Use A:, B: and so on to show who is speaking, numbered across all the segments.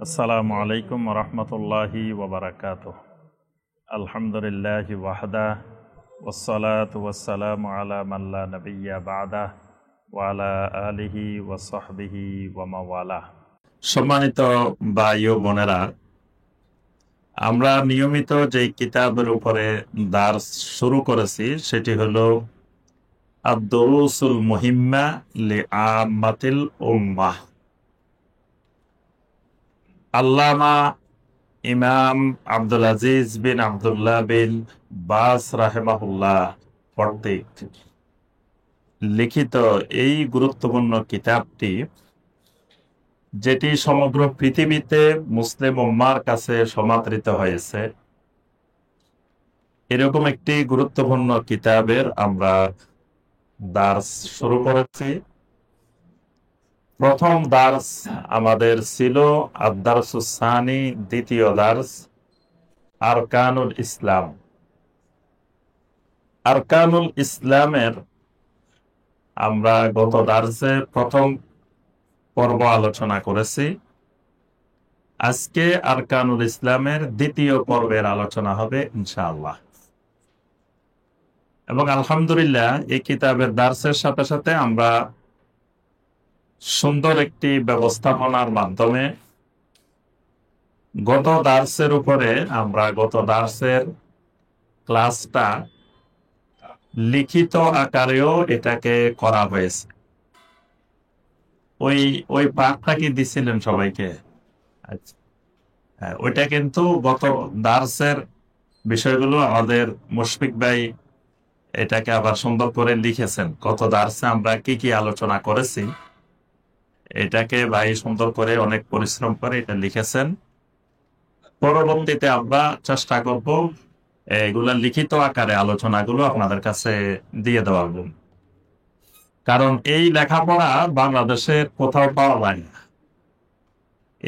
A: আসসালামু আলাইকুম রহমতুল্লাহি ওবরাকাতুহ। আলহামদুলিল্লাহি ওয়াহদা ওয়াসসালাতু ওয়াসসালামু আলা মান লা নাবিয়্যা বা'দা ওয়া আলা আলিহি ওয়া সাহবিহি ওয়া মাওয়ালা। সম্মানিত ভাই ও বোনেরা, আমরা নিয়মিত যে কিতাবের উপরে দার্স শুরু করেছি সেটি হলো আদ-দুরুসুল মুহিম্মা লিআম্মাতিল উম্মাহ। আল্লামা ইমাম আব্দুল আজিজ বিন আব্দুল্লাহ বিন বাস রাহেমাহুল্লাহ কর্তৃক লিখিত এই গুরুত্বপূর্ণ কিতাবটি, যেটি সমগ্র পৃথিবীতে মুসলিম উম্মার কাছে সমাদৃত হয়েছে, এরকম একটি গুরুত্বপূর্ণ কিতাবের আমরা দার্স শুরু করেছি। প্রথম দার্স আমাদের ছিল আদ-দারসুস সানি, দ্বিতীয় দার্স আরকানুল ইসলাম। আরকানুল ইসলামের আমরা গত দার্সে প্রথম পর্ব আলোচনা করেছি। আজকে আরকানুল ইসলামের দ্বিতীয় পর্বের আলোচনা হবে ইনশাআল্লাহ। এবং আলহামদুলিল্লাহ এই কিতাবের দার্সের সাথে সাথে আমরা সুন্দর একটি ব্যবস্থাপনার মাধ্যমে গত দার্সের উপরে আমরা গত দার্সের ক্লাসটা লিখিত আকারেও এটাকে করা হয়েছে। ওই পাঠটা কি দিছিলেন সবাইকে? আচ্ছা, হ্যাঁ, ওইটা কিন্তু গত দার্সের বিষয়গুলো আমাদের মুশফিক ভাই এটাকে আবার সুন্দর করে লিখেছেন। গত দার্সে আমরা কি কি আলোচনা করেছি এটাকে ভাই সুন্দর করে অনেক পরিশ্রম করে এটা লিখেছেন। পরবর্তীতে আমরা চেষ্টা করব এগুলা লিখিত আকারে আলোচনাগুলো আপনাদের কাছে দিয়ে দেওয়ার জন্য, কারণ এই লেখাপড়া বাংলাদেশের কোথাও পাওয়া যায় না।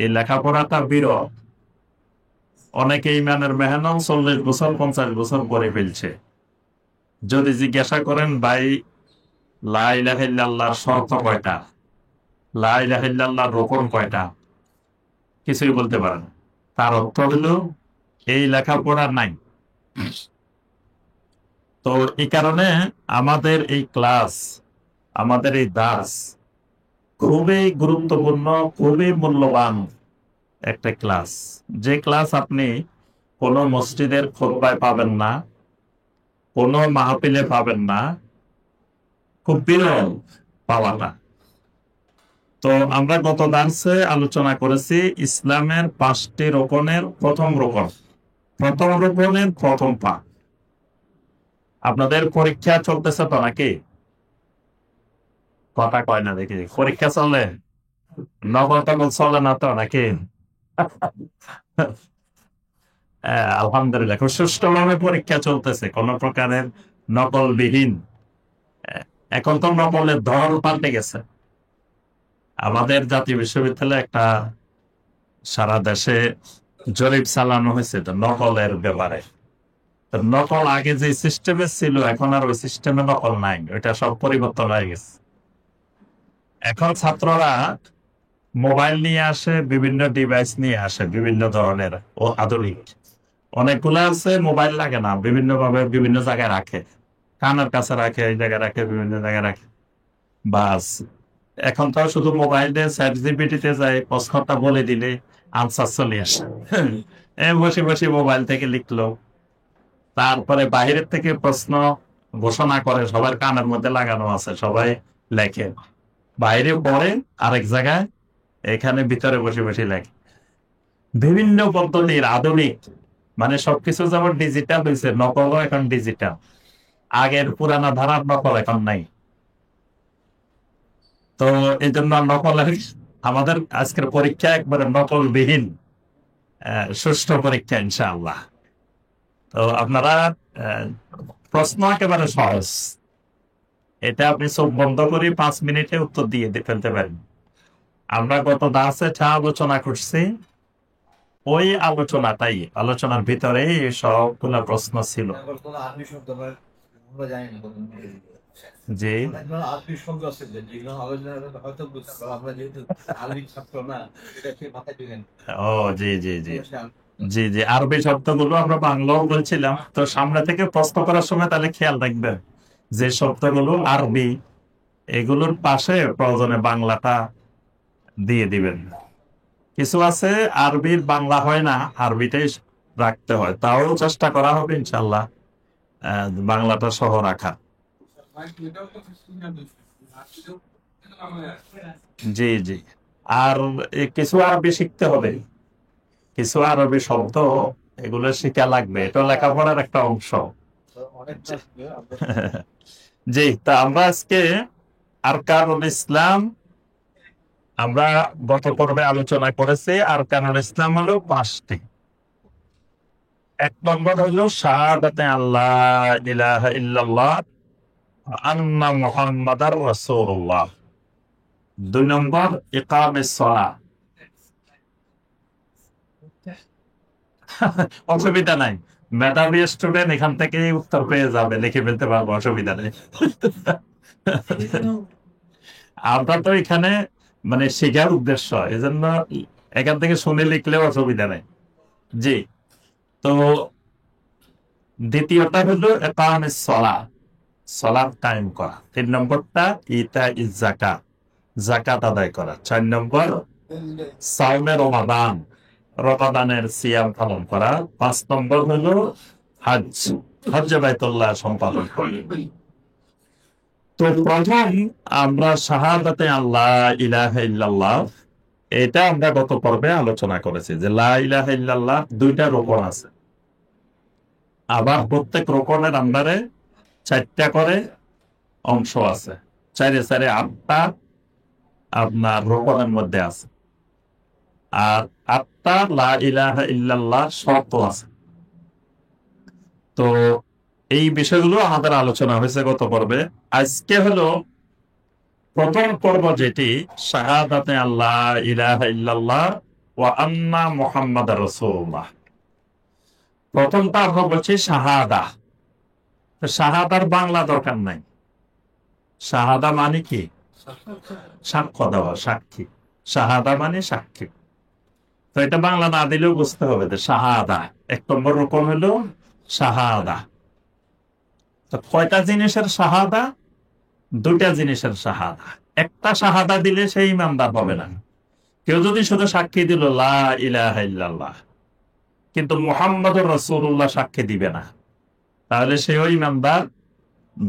A: এই লেখাপড়াটা বিরল। অনেকে ইমানের মেহনত 40 বছর 50 বছর পরে ফেলছে। যদি জিজ্ঞাসা করেন ভাই লা ইলাহা ইল্লাল্লাহর শর্ত কয়টা, লা ইলাহা ইল্লাল্লাহর রুকন কয়টা, কিছুই বলতে পারে না। তার অর্থ হলো এই লেখাপড়া নাই। তো এই কারণে আমাদের এই ক্লাস, আমাদের এই দাস খুবই গুরুত্বপূর্ণ, খুবই মূল্যবান একটা ক্লাস। যে ক্লাস আপনি কোনো মসজিদের খুতবায় পাবেন না, কোনো মাহফিলে পাবেন না, খুব বিরল পাওয়াটা। তো আমরা গত দার্সে আলোচনা করেছি ইসলামের 5টি রোকনের প্রথম রোকন, প্রথম রোকনের প্রথম পা। আপনাদের পরীক্ষা চলতেছে তো নাকি? কথা কয় না দেখি, পরীক্ষা চলে, নকল টকল চলে না তো নাকি? আলহামদুলিল্লাহ, খুব সুষ্ঠুভাবে পরীক্ষা চলতেছে, কোন প্রকারের নকলবিহীন। এখন তো নকলের ধরন পাল্টে গেছে। আমাদের জাতীয় বিশ্ববিদ্যালয়ে একটা সারা দেশে জরিপ চালানো হয়েছে তো নকলের ব্যাপারে। নকল আগে যে সিস্টেমে ছিল এখন আর ওই সিস্টেমে নকল নাই, ওইটা সব পরিবর্তন হয়ে গেছে। এখন ছাত্ররা মোবাইল নিয়ে আসে, বিভিন্ন ডিভাইস নিয়ে আসে, বিভিন্ন ধরনের ও আধুনিক অনেকগুলো আছে। মোবাইল লাগে না, বিভিন্ন ভাবে বিভিন্ন জায়গায় রাখে, কানের কাছে রাখে, এই জায়গায় রাখে, বিভিন্ন জায়গায় রাখে, বাস। এখন তো শুধু মোবাইলে চ্যাটজিপিটিতে যায়, প্রশ্নটা বলে দিলে আনসার চলে আসে। বসে বসে মোবাইল থেকে লিখলো, তারপরে বাইরের থেকে প্রশ্ন ঘোষণা করে, সবার কানের মধ্যে লাগানো আছে, সবাই লেখে, বাইরে পড়ে আরেক জায়গায়, এখানে ভিতরে বসে বসে লেখে। বিভিন্ন পদ্ধতির আধুনিক, মানে সবকিছু যেমন ডিজিটাল হয়েছে, নকলও এখন ডিজিটাল। আগের পুরানা ধারার নকল এখন নাই। তো এই জন্য নকলের আমাদের আজকের পরীক্ষা একবারে নকলবিহীন সুষ্ঠু পরীক্ষা ইনশাআল্লাহ। তো আপনারা প্রশ্ন একেবারে সহজ, এটা আপনি চোখ বন্ধ করে 5 মিনিটে উত্তর দিয়ে ফেলতে পারেন। আমরা গত দাসে যা আলোচনা করছি ওই আলোচনাটাই, আলোচনার ভিতরে সবগুলা প্রশ্ন ছিল। জি
B: অনেকগুলো আরবি শব্দ আছে যেগুলো হয়তো বুঝতে পারবো, আমরা যেহেতু আরবি ছাত্র না, এটা সে মাথায় দিলেন।
A: ও জি জি জি জি জি আরবি শব্দগুলো আমরা বাংলাও বলছিলাম, তো সামনে থেকে প্রশ্ন করার সময় তাহলে খেয়াল রাখবেন যে শব্দগুলো আরবি এগুলোর পাশে প্রয়োজনে বাংলাটা দিয়ে দিবেন। কিছু আছে আরবির বাংলা হয় না, আরবিটাই রাখতে হয়, তাও চেষ্টা করা হবে ইনশাল্লাহ বাংলাটা সহ রাখা। জি জি আর কিছু আরবি শিখতে হবে, কিছু আরবি শব্দ এগুলো শিখা লাগবে, এটা লেখাপড়ার একটা অংশ।
B: অনেকটা
A: জি
B: আমরা
A: জি, তা আমরা আজকে আরকানুল ইসলাম আমরা গত পর্বে আলোচনা করেছি। আরকানুল ইসলাম হলো 5টি। 1 নম্বর হলো শাহাদাতে আল্লাহ ইলাহা ইল্লাল্লাহ ওয়া আন্না মুহাম্মাদার রাসূলুল্লাহ। 2 নম্বর ইকামেস সালাহ। অসুবিধা নাই, মেধাবী স্টুডেন্ট এখান থেকে উত্তর পেয়ে যাবে, লিখে ফেলতে পারবো, অসুবিধা নেই। আমরা তো এখানে মানে শেখার উদ্দেশ্য, এজন্য এখান থেকে শুনে লিখলেও অসুবিধা নেই। জি, তো দ্বিতীয়টা হলো ইকামেস সালাহ, সালাত কায়েম করা। 3 নম্বরটা ইতা ইজ যাকাত, যাকাত আদায় করা। 4 নম্বর সাওমে রমাদান, রমাদানের সিয়াম পালন করা। 5 নম্বর হলো হজ, হজ্জে বাইতুল্লাহ সম্পাদন করা। তো প্রথম আমরা শাহাদাতে আল্লাহ ইলাহা ইল্লাল্লাহ, এটা আমরা গত পর্বে আলোচনা করেছি যে লা ইলাহা ইল্লাল্লাহ 2টা রোকন আছে, আবার প্রত্যেক রোকনের আন্ডারে 4টা করে অংশ আছে, 4 8টা আপনার রোকনের মধ্যে আছে, আর 8টা লা ইলাহা ইল্লাল্লাহ শর্ত আছে। তো এই বিষয়গুলো আমাদের আলোচনা হয়েছে গত পর্বে। আজকে হলো প্রথম পর্ব, যেটি শাহাদাতে আল্লাহ ইলাহা ইল্লাল্লাহ ওয়া আন্না মুহাম্মাদার রাসূলুল্লাহ। প্রথমটা আমরা বলছি শাহাদা। তো শাহাদার বাংলা দরকার নাই। শাহাদা মানে কি? সাক্ষ্য দেওয়া, সাক্ষী। শাহাদা মানে সাক্ষী। তো এটা বাংলা না দিলেও বুঝতে হবে যে শাহাদা 1 নম্বর রকম হলো শাহাদা। তো কয়টা জিনিসের শাহাদা? 2টা জিনিসের শাহাদা। একটা শাহাদা দিলে সেই ইমানদার হবে না। কেউ যদি শুধু সাক্ষী দিল লা ইলাহা ইল্লাল্লাহ, কিন্তু মুহাম্মাদুর রাসূলুল্লাহ সাক্ষী দিবে না, তাহলে সেও ইমানদার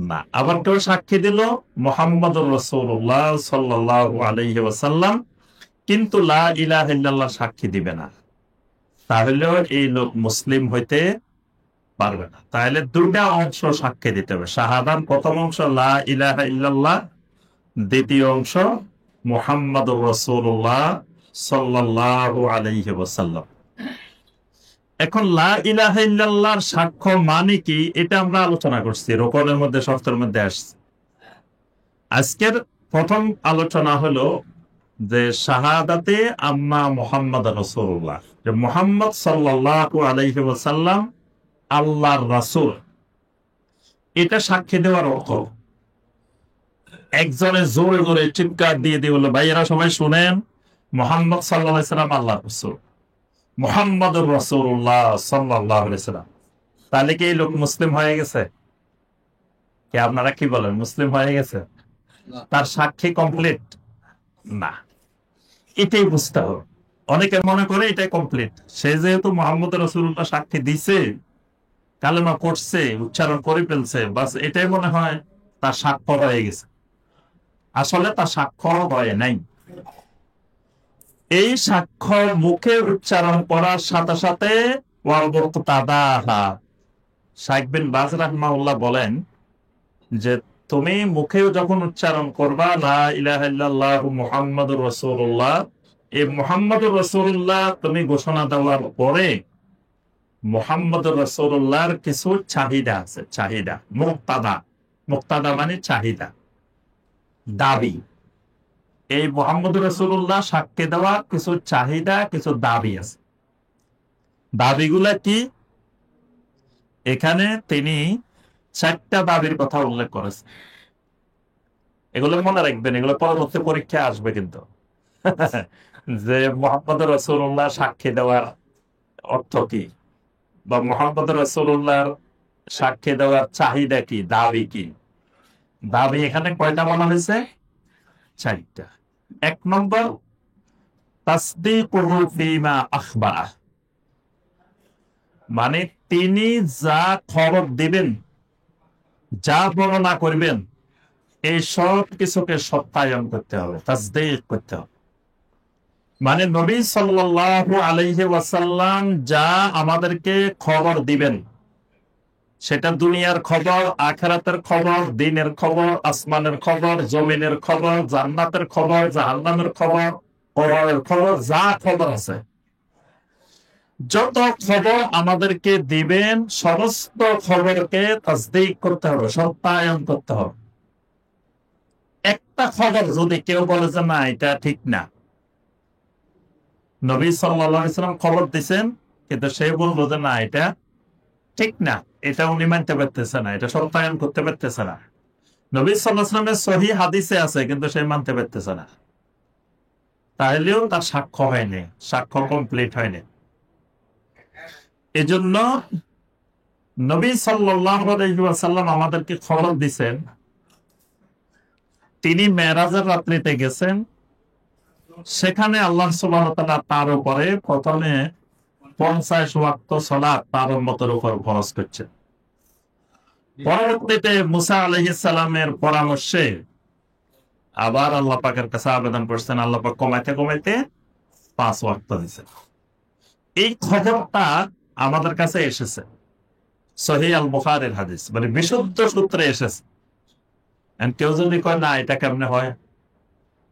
A: না। আবার কেউ সাক্ষী দিল মুহাম্মাদুর রাসূলুল্লাহ সাল্লাল্লাহু আলাইহি ওয়াসাল্লাম, কিন্তু লা ইলাহা ইল্লাল্লাহ সাক্ষী দিবে না, তাহলেও এই লোক মুসলিম হইতে পারবে না। তাহলে 2টা অংশ সাক্ষী দিতে হবে। শাহাদার প্রথম অংশ লা ইলাহা ইল্লাল্লাহ, দ্বিতীয় অংশ মুহাম্মাদুর রাসূলুল্লাহ সাল্লাল্লাহু আলাইহি ওয়াসাল্লাম। এখন লা ইলাহা ইল্লাল্লাহর সাক্ষ্য মানে কি, এটা আমরা আলোচনা করছি, রোকনের মধ্যে শর্তের মধ্যে আসছে। আজকের প্রথম আলোচনা হলো যে শাহাদাতে আম্মা মুহাম্মাদ রাসূলুল্লাহ, যে মুহাম্মদ সাল্লাল্লাহু আলাইহি ওয়াসাল্লাম আল্লাহর রাসূল, এটা সাক্ষী দেওয়ার অর্থ। একজনে জোরে জোরে চিৎকার দিয়ে দিয়ে বললো, ভাইয়েরা সবাই শুনেন, মুহাম্মদ সাল্লাল্লাহু আলাইহি সাল্লাম আল্লাহর রাসূল, মুহাম্মাদুর রাসূলুল্লাহ সাল্লাল্লাহু আলাইহি সাল্লাম। তাহলে কি এই লোক মুসলিম হয়ে গেছে? কি আপনারা কি বলেন, মুসলিম হয়ে গেছে? তার সাক্ষী কমপ্লিট না, এটাই বুঝতে হবে। অনেকে মনে করে এটাই কমপ্লিট, সে যেহেতু মুহাম্মদ রাসূলুল্লাহ সাক্ষী দিছে, কালেমা পড়ছে, উচ্চারণ করে ফেলছে, বাস এটাই মনে হয় তার সাক্ষ্য হয়ে গেছে। আসলে তার সাক্ষ্য হয় নাই। এই সাক্ষ্য মুখে উচ্চারণ করার সাথে সাথে শাইখ বিন বাজ রাহিমাহুল্লাহ বলেন যে তুমি মুখেও যখন উচ্চারণ করবা লা ইলাহা ইল্লাল্লাহু মুহাম্মাদুর রাসূলুল্লাহ, এই মুহাম্মাদুর রাসূলুল্লাহ তুমি ঘোষণা দেওয়ার পরে মুহাম্মাদুর রাসূলুল্লাহর কিছু চাহিদা আছে, চাহিদা, মুক্তাদা। মুক্তাদা মানে চাহিদা, দাবি। এই মুহাম্মাদুর রাসূলুল্লাহ সাক্ষ্য দেওয়া কিছু চাহিদা, কিছু দাবি আছে। দাবিগুলা কি? এখানে তিনি 4টা দাবির কথা উল্লেখ করেছেন। এগুলো মনে রাখবেন, এগুলো পরবর্তী পরীক্ষায় আসবে কিন্তু। যে মোহাম্মদ রাসূলুল্লাহ সাক্ষী দেওয়ার অর্থ কি, বা মোহাম্মদ রাসূলুল্লাহর সাক্ষী দেওয়ার চাহিদা কি, দাবি কি। দাবি এখানে কয়টা বলা হয়েছে? 4টা। 1 নম্বর, তাসদীকুহু ফীমা আখবারা, মানে তিনি যা খবর দিবেন, যা বর্ণনা করবেন, এই সব কিছুকে সত্যায়ন করতে হবে, তাসদীক করতে হবে। মানে নবী সাল্লাল্লাহু আলাইহি ওয়াসাল্লাম যা আমাদেরকে খবর দিবেন, সেটা দুনিয়ার খবর, আখিরাতের খবর, দিনের খবর, আসমানের খবর, জমিনের খবর, জান্নাতের খবর, জাহান্নামের খবর, কবরের খবর, যা খবর আছে, যত খবর আমাদেরকে দিবেন, সমস্ত খবরকে তাসদীক করতে হবে, সত্যায়ন করতে হবে। একটা খবর যদি কেউ বলে যে না এটা ঠিক না, নবী সাল্লাল্লাহু আলাইহি ওয়াসাল্লাম খবর দিছেন কিন্তু সে বললো যে না এটা ঠিক না, এটা উনি মানতে পারতেছে না, এটা সত্যায়ন করতে পারতেছে না। নবী সাল্লাল্লাহু আলাইহি ওয়াসাল্লামের সহিহ হাদিসে আছে কিন্তু সে মানতে পারতেছে না, তাহলেও তার সাক্ষ্য হয়নি, সাক্ষ্য কমপ্লিট হয়নি। এজন্য নবী সাল্লাল্লাহু আলাইহি ওয়াসাল্লাম আমাদেরকে খবর দিছেন, তিনি মেরাজের রাত্রিতে গেছেন, সেখানে আল্লাহ সুবহানাহু ওয়া তাআলা তার উপরে প্রথমে 50 ওয়াক্ত সালাত তার উম্মতের উপর ফরজ করছেন। পরবর্তীতে মুসা আলাইহিস সালামের পরামর্শে আবার আল্লাহ পাকের কাছে আবেদন করছেন, আল্লাহ পাক কমাইতে কমাইতে 5 ওয়াক্ত দিয়েছেন। এই খবরটা আমাদের কাছে এসেছে সহিহ আল বুখারীর হাদিস, মানে বিশুদ্ধ সূত্রে এসেছে। কেউ যদি কয় না এটা কেমনে হয়,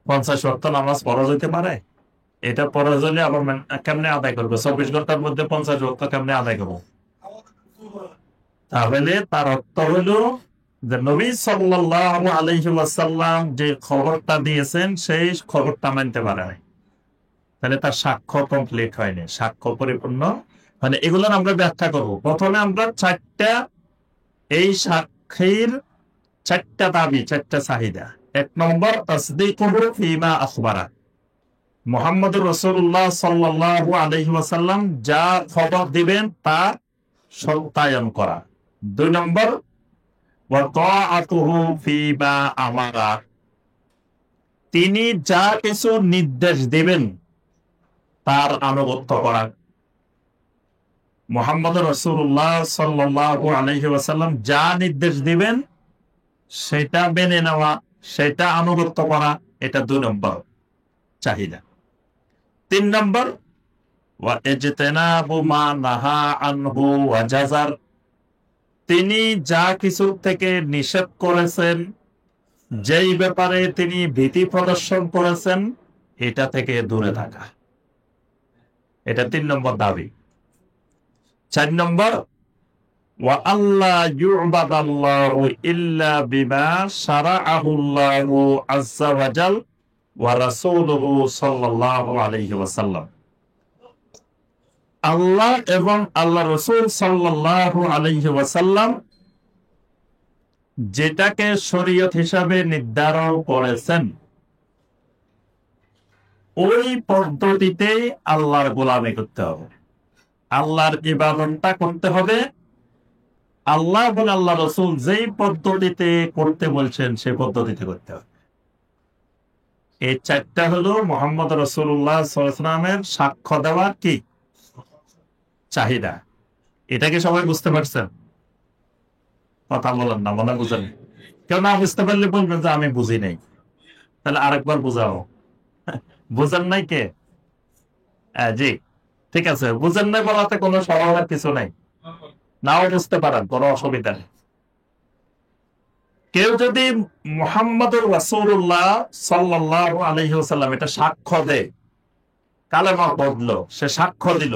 A: 50 ওয়াক্ত নামাজ পড়া যেতে পারে, এটা পড়া জন্য আবার কেমনে আদায় করবে, 24 ঘন্টার মধ্যে 50 ওয়াক্ত কেমনে আদায় করবো? তাহলে তার অর্থ হলো যে নবী সাল্লাল্লাহু আলাইহি ওয়াসাল্লাম যে খবরটা দিয়েছেন সেই খবরটা মানতে পারে নাই, তাহলে তার সাক্ষ্য কমপ্লিট হয়নি, সাক্ষ্য পরিপূর্ণ। মানে এগুলো আমরা ব্যাখ্যা করব। প্রথমে আমরা 4টা, এই সাক্ষীর 4টা দাবি, 4টা চাহিদা। 1 নম্বর, তাসদীকুহু ফীমা আখবারা, মুহাম্মদুর রাসূলুল্লাহ সাল্লাল্লাহু আলাইহি ওয়াসাল্লাম যা খবর দিবেন তা সত্যায়ন করা। 2 নম্বর, ওয়া তাআতুহু ফীমা আমারা, তিনি যা কিছু নির্দেশ দিবেন তার আনুগত্য করা। মুহাম্মদুর রাসূলুল্লাহ সাল্লাল্লাহু আলাইহি ওয়াসাল্লাম যা নির্দেশ দিবেন সেটা মেনে নেওয়া, সেটা আনুগত্য করা, এটা 2 নম্বর চাহিদা। 3 নম্বর, ওয়া ইজতিনাবু মা নাহা আনহু ওয়া জাজার, তিনি যা কিছু থেকে নিষেধ করেছেন, যেই ব্যাপারে তিনি ভীতি প্রদর্শন করেছেন, এটা থেকে দূরে থাকা, এটা 3 নম্বর দাবি। 4 নম্বর, ওয়া আল্লা ইউবাদাল্লাহু ইল্লা বিমা শারাআহুল্লাহু আযজা ওয়া জাল ওয়া রাসূলুহু সাল্লাল্লাহু আলাইহি ওয়াসাল্লাম, আল্লাহ এবং আল্লাহ রাসূল সাল্লাল্লাহু আলাইহি ওয়াসাল্লাম যেটাকে শরীয়ত হিসাবে নির্ধারণ করেছেন, ওই পদ্ধতিতেই আল্লাহর গোলামি করতে হবে, আল্লাহর ইবাদতটা করতে হবে। আল্লাহ এবং আল্লাহ রাসূল যেই পদ্ধতিতে করতে বলছেন সেই পদ্ধতিতে করতে হবে। এই 4টা হলো মুহাম্মদ রাসূলুল্লাহ সাল্লাল্লাহু আলাইহি ওয়াসাল্লামের সাক্ষ্য দেওয়ার কি চাহিদা। এটাকে সবাই বুঝতে পারছেন? কথা বলেন না, মনে বুঝেন। কেউ না বুঝতে পারলে বলবেন যে আমি বুঝি নাই, তাহলে আরেকবার বুঝাও। বুঝেন নাই কে? জি, ঠিক আছে, বুঝেন নাই বলাতে কোনো সরলের কিছু নাই, নাও বুঝতে পারেন, কোনো অসুবিধা নেই। কেউ যদি মুহাম্মদুর রাসূলুল্লাহ সাল্লাল্লাহু আলাইহি ওয়াসাল্লাম এটা সাক্ষ্য দেয়, কালেমা বদলো, সে সাক্ষ্য দিল,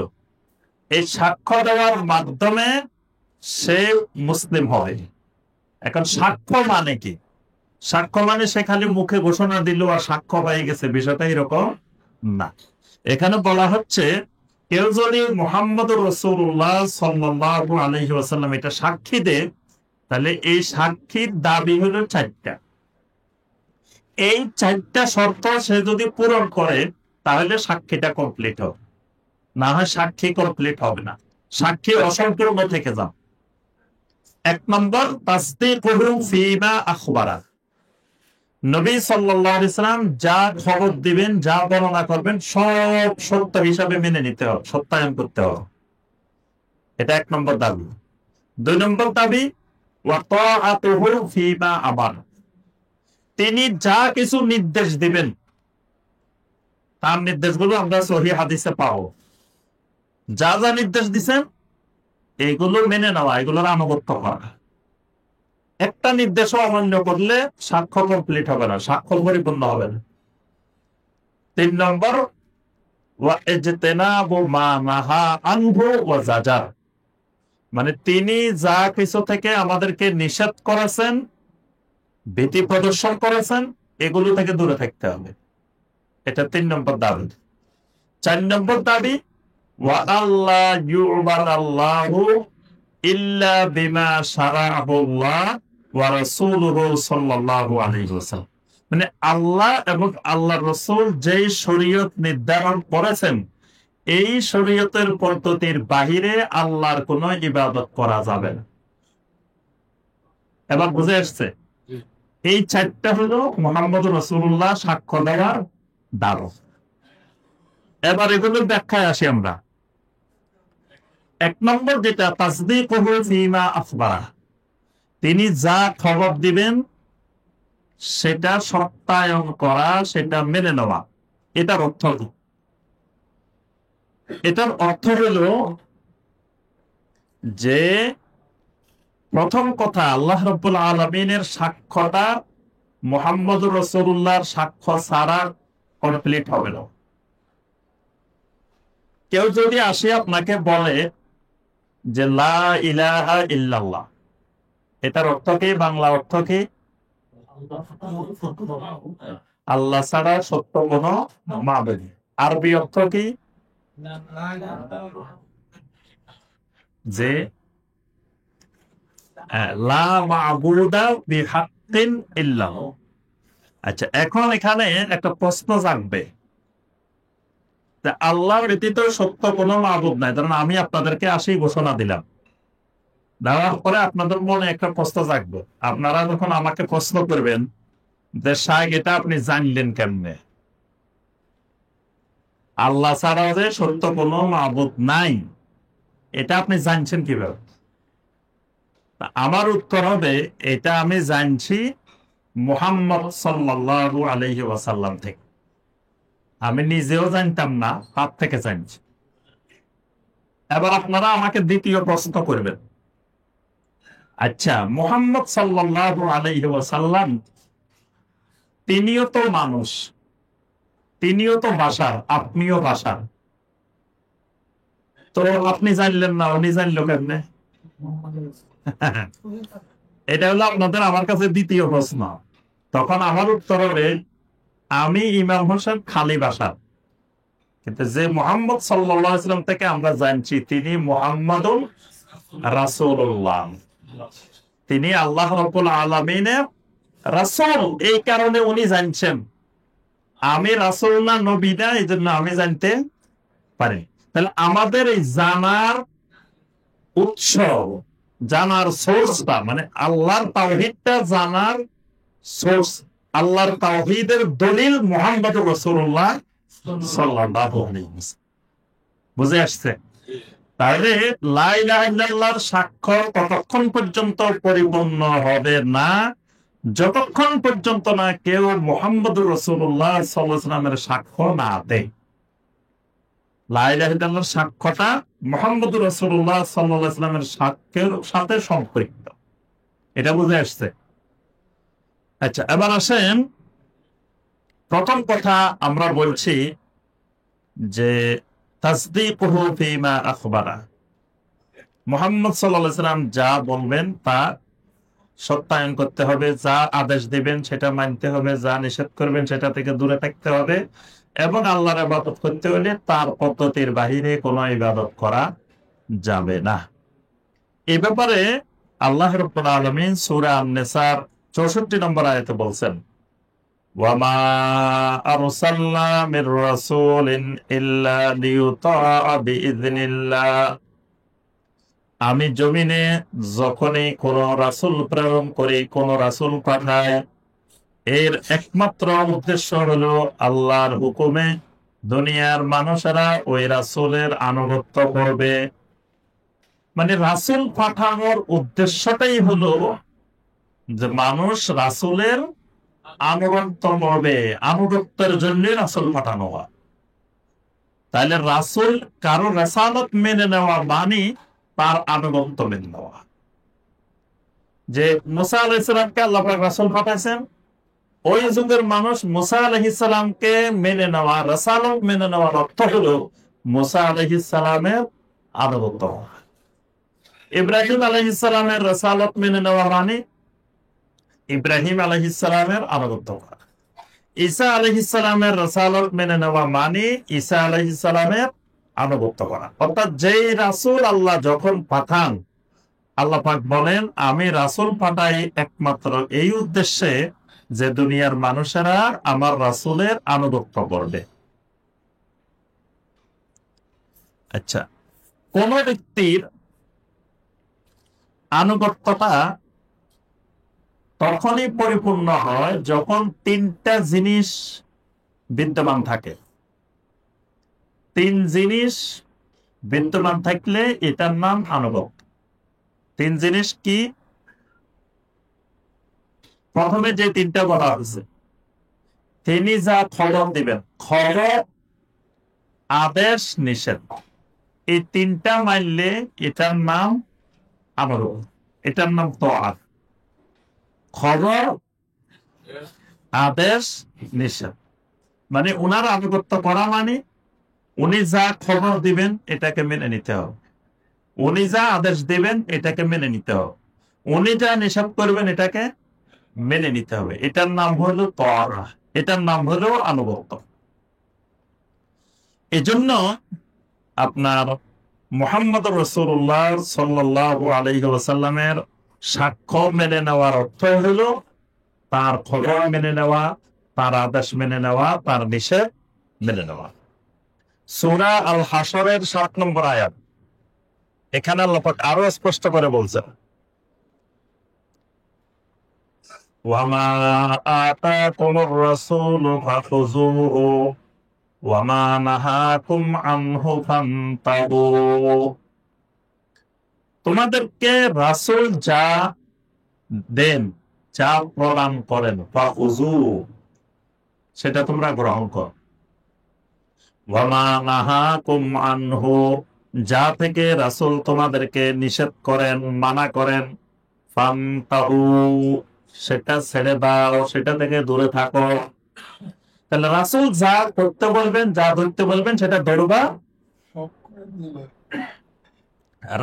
A: এই সাক্ষ্য দেওয়ার মাধ্যমে সে মুসলিম হবে। এখন সাক্ষ্য মানে কি? সাক্ষ্য মানে সে খালি মুখে ঘোষণা দিল আর সাক্ষ্য পেয়ে গেছে, বিষয়টা এরকম না। এখানে বলা হচ্ছে কেউ যদি মুহাম্মদুর রাসূলুল্লাহ সাল্লাল্লাহু আলাইহি ওয়াসাল্লাম এটা সাক্ষী দেয়, তাহলে এই সাক্ষীর দাবি হলো 4টা। এই 4টা শর্ত সে যদি পূরণ করে তাহলে সাক্ষীটা কমপ্লিট হবে, না হয় সাক্ষী কমপ্লিট হবে না, সাক্ষী অসম্পূর্ণ থেকে যাবে। 1 নম্বর, তাসদীকুহু ফীমা আখবারা, নবী সাল্লাল্লাহু আলাইহি সাল্লাম যা খবর দিবেন, যা বর্ণনা করবেন সব সত্য হিসাবে মেনে নিতে হবে, সত্যায়ন করতে হবে। এটা 1 নম্বর দাবি। 2 নম্বর দাবি, ওয়া তাআতুহু ফীমা আবার, তিনি যা কিছু নির্দেশ দিবেন তার নির্দেশগুলো আমরা সহিহ হাদিসে পাবো। যা যা নির্দেশ দিবেন এগুলো মেনে নেওয়া, এগুলোর আনুগত্য করা। একটা নির্দেশও অমান্য করলে সাক্ষ্য কমপ্লিট হবে না, সাক্ষ্য পরিপূর্ণ হবে না। 3 নম্বর, ওয়া ইজতিনাবু মা নাহা আনহু ওয়া জাজার, মানে তিনি যা কিছু থেকে আমাদেরকে নিষেধ করেছেন, ভীতি প্রদর্শন করেছেন, এগুলো থেকে দূরে থাকতে হবে। এটা 3 নম্বর দাবি। 4 নম্বর দাবি, ওয়া আল্লাহ ইউবাদাল্লাহু ইল্লা বিমা শারাআহুল্লাহ ওয়া রাসূলুহু সাল্লাল্লাহু আলাইহি ওয়াসাল্লাম, মানে আল্লাহ এবং আল্লাহর রাসূল যেই শরীয়ত নির্ধারণ করেছেন এই শরীয়তের পদ্ধতির বাহিরে আল্লাহর কোনো ইবাদত করা যাবে না। এবার বুঝে আসছে? এই 4টা হলো মুহাম্মদ রাসূলুল্লাহ সাক্ষ্য দেওয়ার দারো। এবার এগুলোর ব্যাখ্যায় আসি আমরা। 1 নম্বর যেটা, তাসদীকুহু ফীমা আখবারা, তিনি যা খবর দিবেন সেটা সত্যায়ন করা, সেটা মেনে নেওয়া। এটার অর্থ কি? এটার অর্থ হলো যে প্রথম কথা, আল্লাহ রাব্বুল আলামিনের সাক্ষ্যটা মুহাম্মদুর রাসূলুল্লাহর সাক্ষ্য ছাড়া কমপ্লিট হবে না। কেউ যদি আসে আপনাকে বলে যে লা ইলাহা ইল্লাল্লাহ, এটার অর্থ কি? বাংলা অর্থ কি? আল্লাহ ছাড়া সত্য কোনো মাবুদ নেই। আরবি অর্থ কি? যে লা মা'বুদা বিহাক্কিন ইল্লাল্লাহ। আচ্ছা, এখন এখানে একটা প্রশ্ন জাগবে, আল্লাহ ব্যতীত সত্য কোনো মাবুদ নাই। ধরুন আমি আপনাদেরকে আসি ঘোষণা দিলাম, দেওয়ার পরে আপনাদের মনে একটা প্রশ্ন জাগবে। আপনারা যখন আমাকে প্রশ্ন করবেন যে শাইখ এটা আপনি জানলেন কেমনে? আল্লাহ ছাড়া যে সত্য কোনো মাবুদ নাই এটা আপনি জানছেন কিভাবে? আমার উত্তর হবে, এটা আমি জানছি মুহাম্মদ সাল্লাল্লাহু আলাইহি ওয়াসাল্লাম থেকে। আমি নিজেও জানতাম না, তার থেকে জানছি। এবার আপনারা আমাকে দ্বিতীয় প্রশ্ন করবেন, আচ্ছা মুহাম্মদ সাল্লাল্লাহু আলাইহি ওয়াসাল্লাম তিনিও তো মানুষ, তিনিও তো বাশার, আপনিও বাশার, তো আপনি জানলেন না, উনি জানলো কেমনে? এটা হলো আপনাদের আমার কাছে দ্বিতীয় প্রশ্ন। তখন আমার উত্তর হবে, আমি ইমাম হোসেন খালি বাশার, কিন্তু যে মুহাম্মদ সাল্লাল্লাহু আলাইহি ওয়াসাল্লাম থেকে আমরা জানছি তিনি মুহাম্মাদুর রাসূলুল্লাহ, তিনি আল্লাহ রাব্বুল আলামিনের রাসূল। এই কারণে উনি জানছেন। আমি রাসূল না, নবী না, এই জন্য আমি জানতে পারি। তাহলে আমাদের এই জানার উৎস, জানার সোর্সটা, মানে আল্লাহর তাওহীদটা জানার সোর্স, আল্লাহর তাওহীদের দলিল মুহাম্মদুর রাসূলুল্লাহ সাল্লাল্লাহু আলাইহি ওয়াসাল্লাম। বুঝে আসছে? তাহলে লা ইলাহা ইল্লাল্লাহর সাক্ষ্য ততক্ষণ পর্যন্ত পরিপূর্ণ হবে না যতক্ষণ পর্যন্ত না কেউ মুহাম্মদুর রাসূলুল্লাহ সাল্লাল্লাহু আলাইহি ওয়াসাল্লামের সাক্ষ্য না দেয়। লা ইলাহা ইল্লাল্লাহর সাক্ষ্যটা মুহাম্মদুর রাসূলুল্লাহ সাল্লাল্লাহু আলাইহি ওয়াসাল্লামের সাক্ষ্যের সাথে সম্পৃক্ত। এটা বুঝে আসছে? আচ্ছা, এবার আসেন, প্রথম কথা আমরা বলছি যে তাসদীকুহু ফীমা আখবারা, মুহাম্মদ সাল্লাল্লাহু আলাইহি ওয়াসাল্লাম যা বলবেন তা সত্যায়ন করতে হবে, যা আদেশ দিবেন সেটা মানতে হবে, যা নিষেধ করবেন সেটা থেকে দূরে থাকতে হবে, এবং আল্লাহর ইবাদত করতে হলে তার পদ্ধতির বাহিরে কোনো ইবাদত করা যাবে না। এই ব্যাপারে আল্লাহ রাব্বুল আলামিন সূরা আন-নিসার 64 নম্বর আয়াতে বলছেন, ওয়ামা আরসালনা মির রাসূলিন ইল্লা লিইউতাআ বিইذনিল্লাহ। আমি জমিনে যখনই কোন রাসূল প্রেরণ করি, কোন রাসূল পাঠাই, এর একমাত্র উদ্দেশ্য হলো আল্লাহর হুকুমে দুনিয়ার মানুষেরা ওই রাসূলের আনুগত্য করবে। মানে রাসূল পাঠানোর উদ্দেশ্যটাই হলো যে মানুষ রাসূলের আনুগত্য করবে, আনুগত্যের জন্য রাসূল পাঠানো হয়। তাহলে রাসূল কারো রেসালত মেনে নেওয়া মানে তার আনুগত্য মেনে নেওয়া। যে মুসা আলাইহিস সালামকে আল্লাহ পাক রাসূল পাঠাইছেন, ওই যুগের মানুষ মুসা আলাইহিস সালামকে মেনে নেওয়া, রেসালত মেনে নেওয়ার অর্থ হলো মুসা আলাইহিস সালামের আনুগত্য করা। ইব্রাহিম আলাইহিস সালামের রেসালত মেনে নেওয়া মানে ইব্রাহিম আলাইহিস সালামের আনুগত্য করা। ঈসা আলাইহিস সালামের রেসালত মেনে নেওয়া মানে ঈসা আলাইহিস সালামের আনুগত্য করা। অর্থাৎ যেই রাসূল আল্লাহ যখন পাঠান, আল্লাহ পাক বলেন আমি রাসূল পাঠাই একমাত্র এই উদ্দেশ্যে যে দুনিয়ার মানুষেরা আমার রাসূলের আনুগত্য করবে। আচ্ছা, কোন ব্যক্তির আনুগত্যটা তখনই পরিপূর্ণ হয় যখন তিনটা জিনিস বিদ্যমান থাকে। তিন জিনিস বিদ্যমান থাকলে এটার নাম আনুগত্য। তিন জিনিস কি? প্রথমে যে তিনটা বলা হয়েছে, তিনি যা খবর দিবেন, খবর, আদেশ, নিষেধ, এই তিনটা মানলে এটার নাম আনুগত্য, এটার নাম তাআত। খবর, আদেশ, নিষেধ, মানে উনার আনুগত্য করা মানে উনি যা খবর দিবেন এটাকে মেনে নিতে হবে, উনি যা আদেশ দিবেন এটাকে মেনে নিতে হবে, উনি যা নিষেধ করবেন এটাকে মেনে নিতে হবে। এটার নাম হলো তাআত, এটার নাম হলো আনুগত্য। এজন্য আপনার মুহাম্মদ রাসূলুল্লাহ সাল্লাল্লাহু আলাইহি ওয়াসাল্লামের সাক্ষ্য মেনে নেওয়ার অর্থ হলো তার খবর মেনে নেওয়া, তার আদেশ মেনে নেওয়া, তার নিষেধ মেনে নেওয়া। সূরা আল হাশরের ৭ নম্বর আয়াত, এখানে আল্লাহ পাক আরো স্পষ্ট করে বলছেন, ওয়ামা আতাকুমুর রাসূলু ফাখুযুহু ওয়ামা নাহাকুম আনহু ফান্তাহু। তোমাদেরকে রাসূল যা দেন, যা প্রদান করেন, ফাখুযুহু, সেটা তোমরা গ্রহণ করো। ওয়ামা নাহাকুম আনহু, যা থেকে রাসূল তোমাদেরকে নিষেধ করেন, মানা করেন, ফান্তাহু, সেটা ছেড়ে দাও, সেটা থেকে দূরে থাকো। তাহলে রাসূল যা করতে বলবেন, যা ধরতে বলবেন সেটা ধরবা,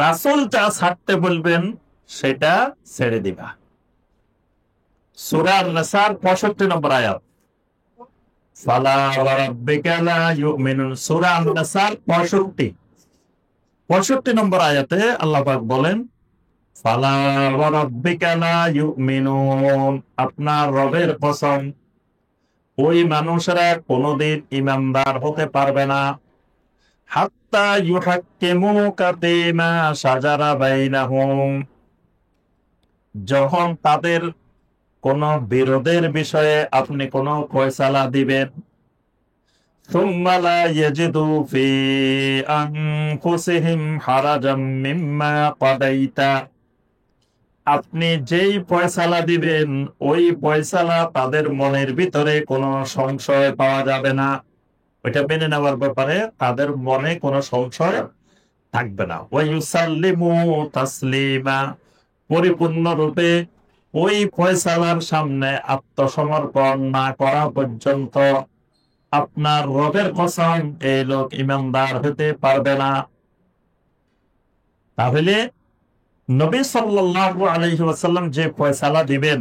A: রাসূল যা ছাড়তে বলবেন সেটা ছেড়ে দিবা। সূরা আন-নিসার 65 নম্বর আয়াত, ফালা ওয়া রাব্বিকা লা ইউমিনুন, সূরা আন-নিসার 65 নম্বর আয়াতে আল্লাহ পাক বলেন, ফালা ওয়া রাব্বিকা লা ইউমিনুন, আপনার রবের কসম, ওই মানুষেরা কোনদিন ঈমানদার হতে পারবে না, হাত্তা ইউহাক্কিমুকা ফীমা শাজারা বাইনাহুম, যখন তাদের কোন বিরোধের বিষয়ে আপনি কোন ফয়সালা দিবেন, সুম্মা লা ইয়াজিদু ফি আনফুসিহিম হারাজাম মিম্মা কাদাইতা, আপনি যেই ফয়সালা দিবেন ওই ফয়সালা তাদের মনের ভিতরে কোনো সংশয় পাওয়া যাবে না, ওইটা মেনে নেওয়ার ব্যাপারে তাদের মনে কোনো সংশয় থাকবে না। ওয়া ইউসাল্লিমু তাসলিমা, পরিপূর্ণরূপে ওই ফয়সালার সামনে আত্মসমর্পণ না করা পর্যন্ত আপনার রবের কসম এই লোক ঈমানদার হতে পারবে না। তাহলে নবী সাল্লাল্লাহু আলাইহি ওয়াসাল্লাম যে ফয়সালা দিবেন,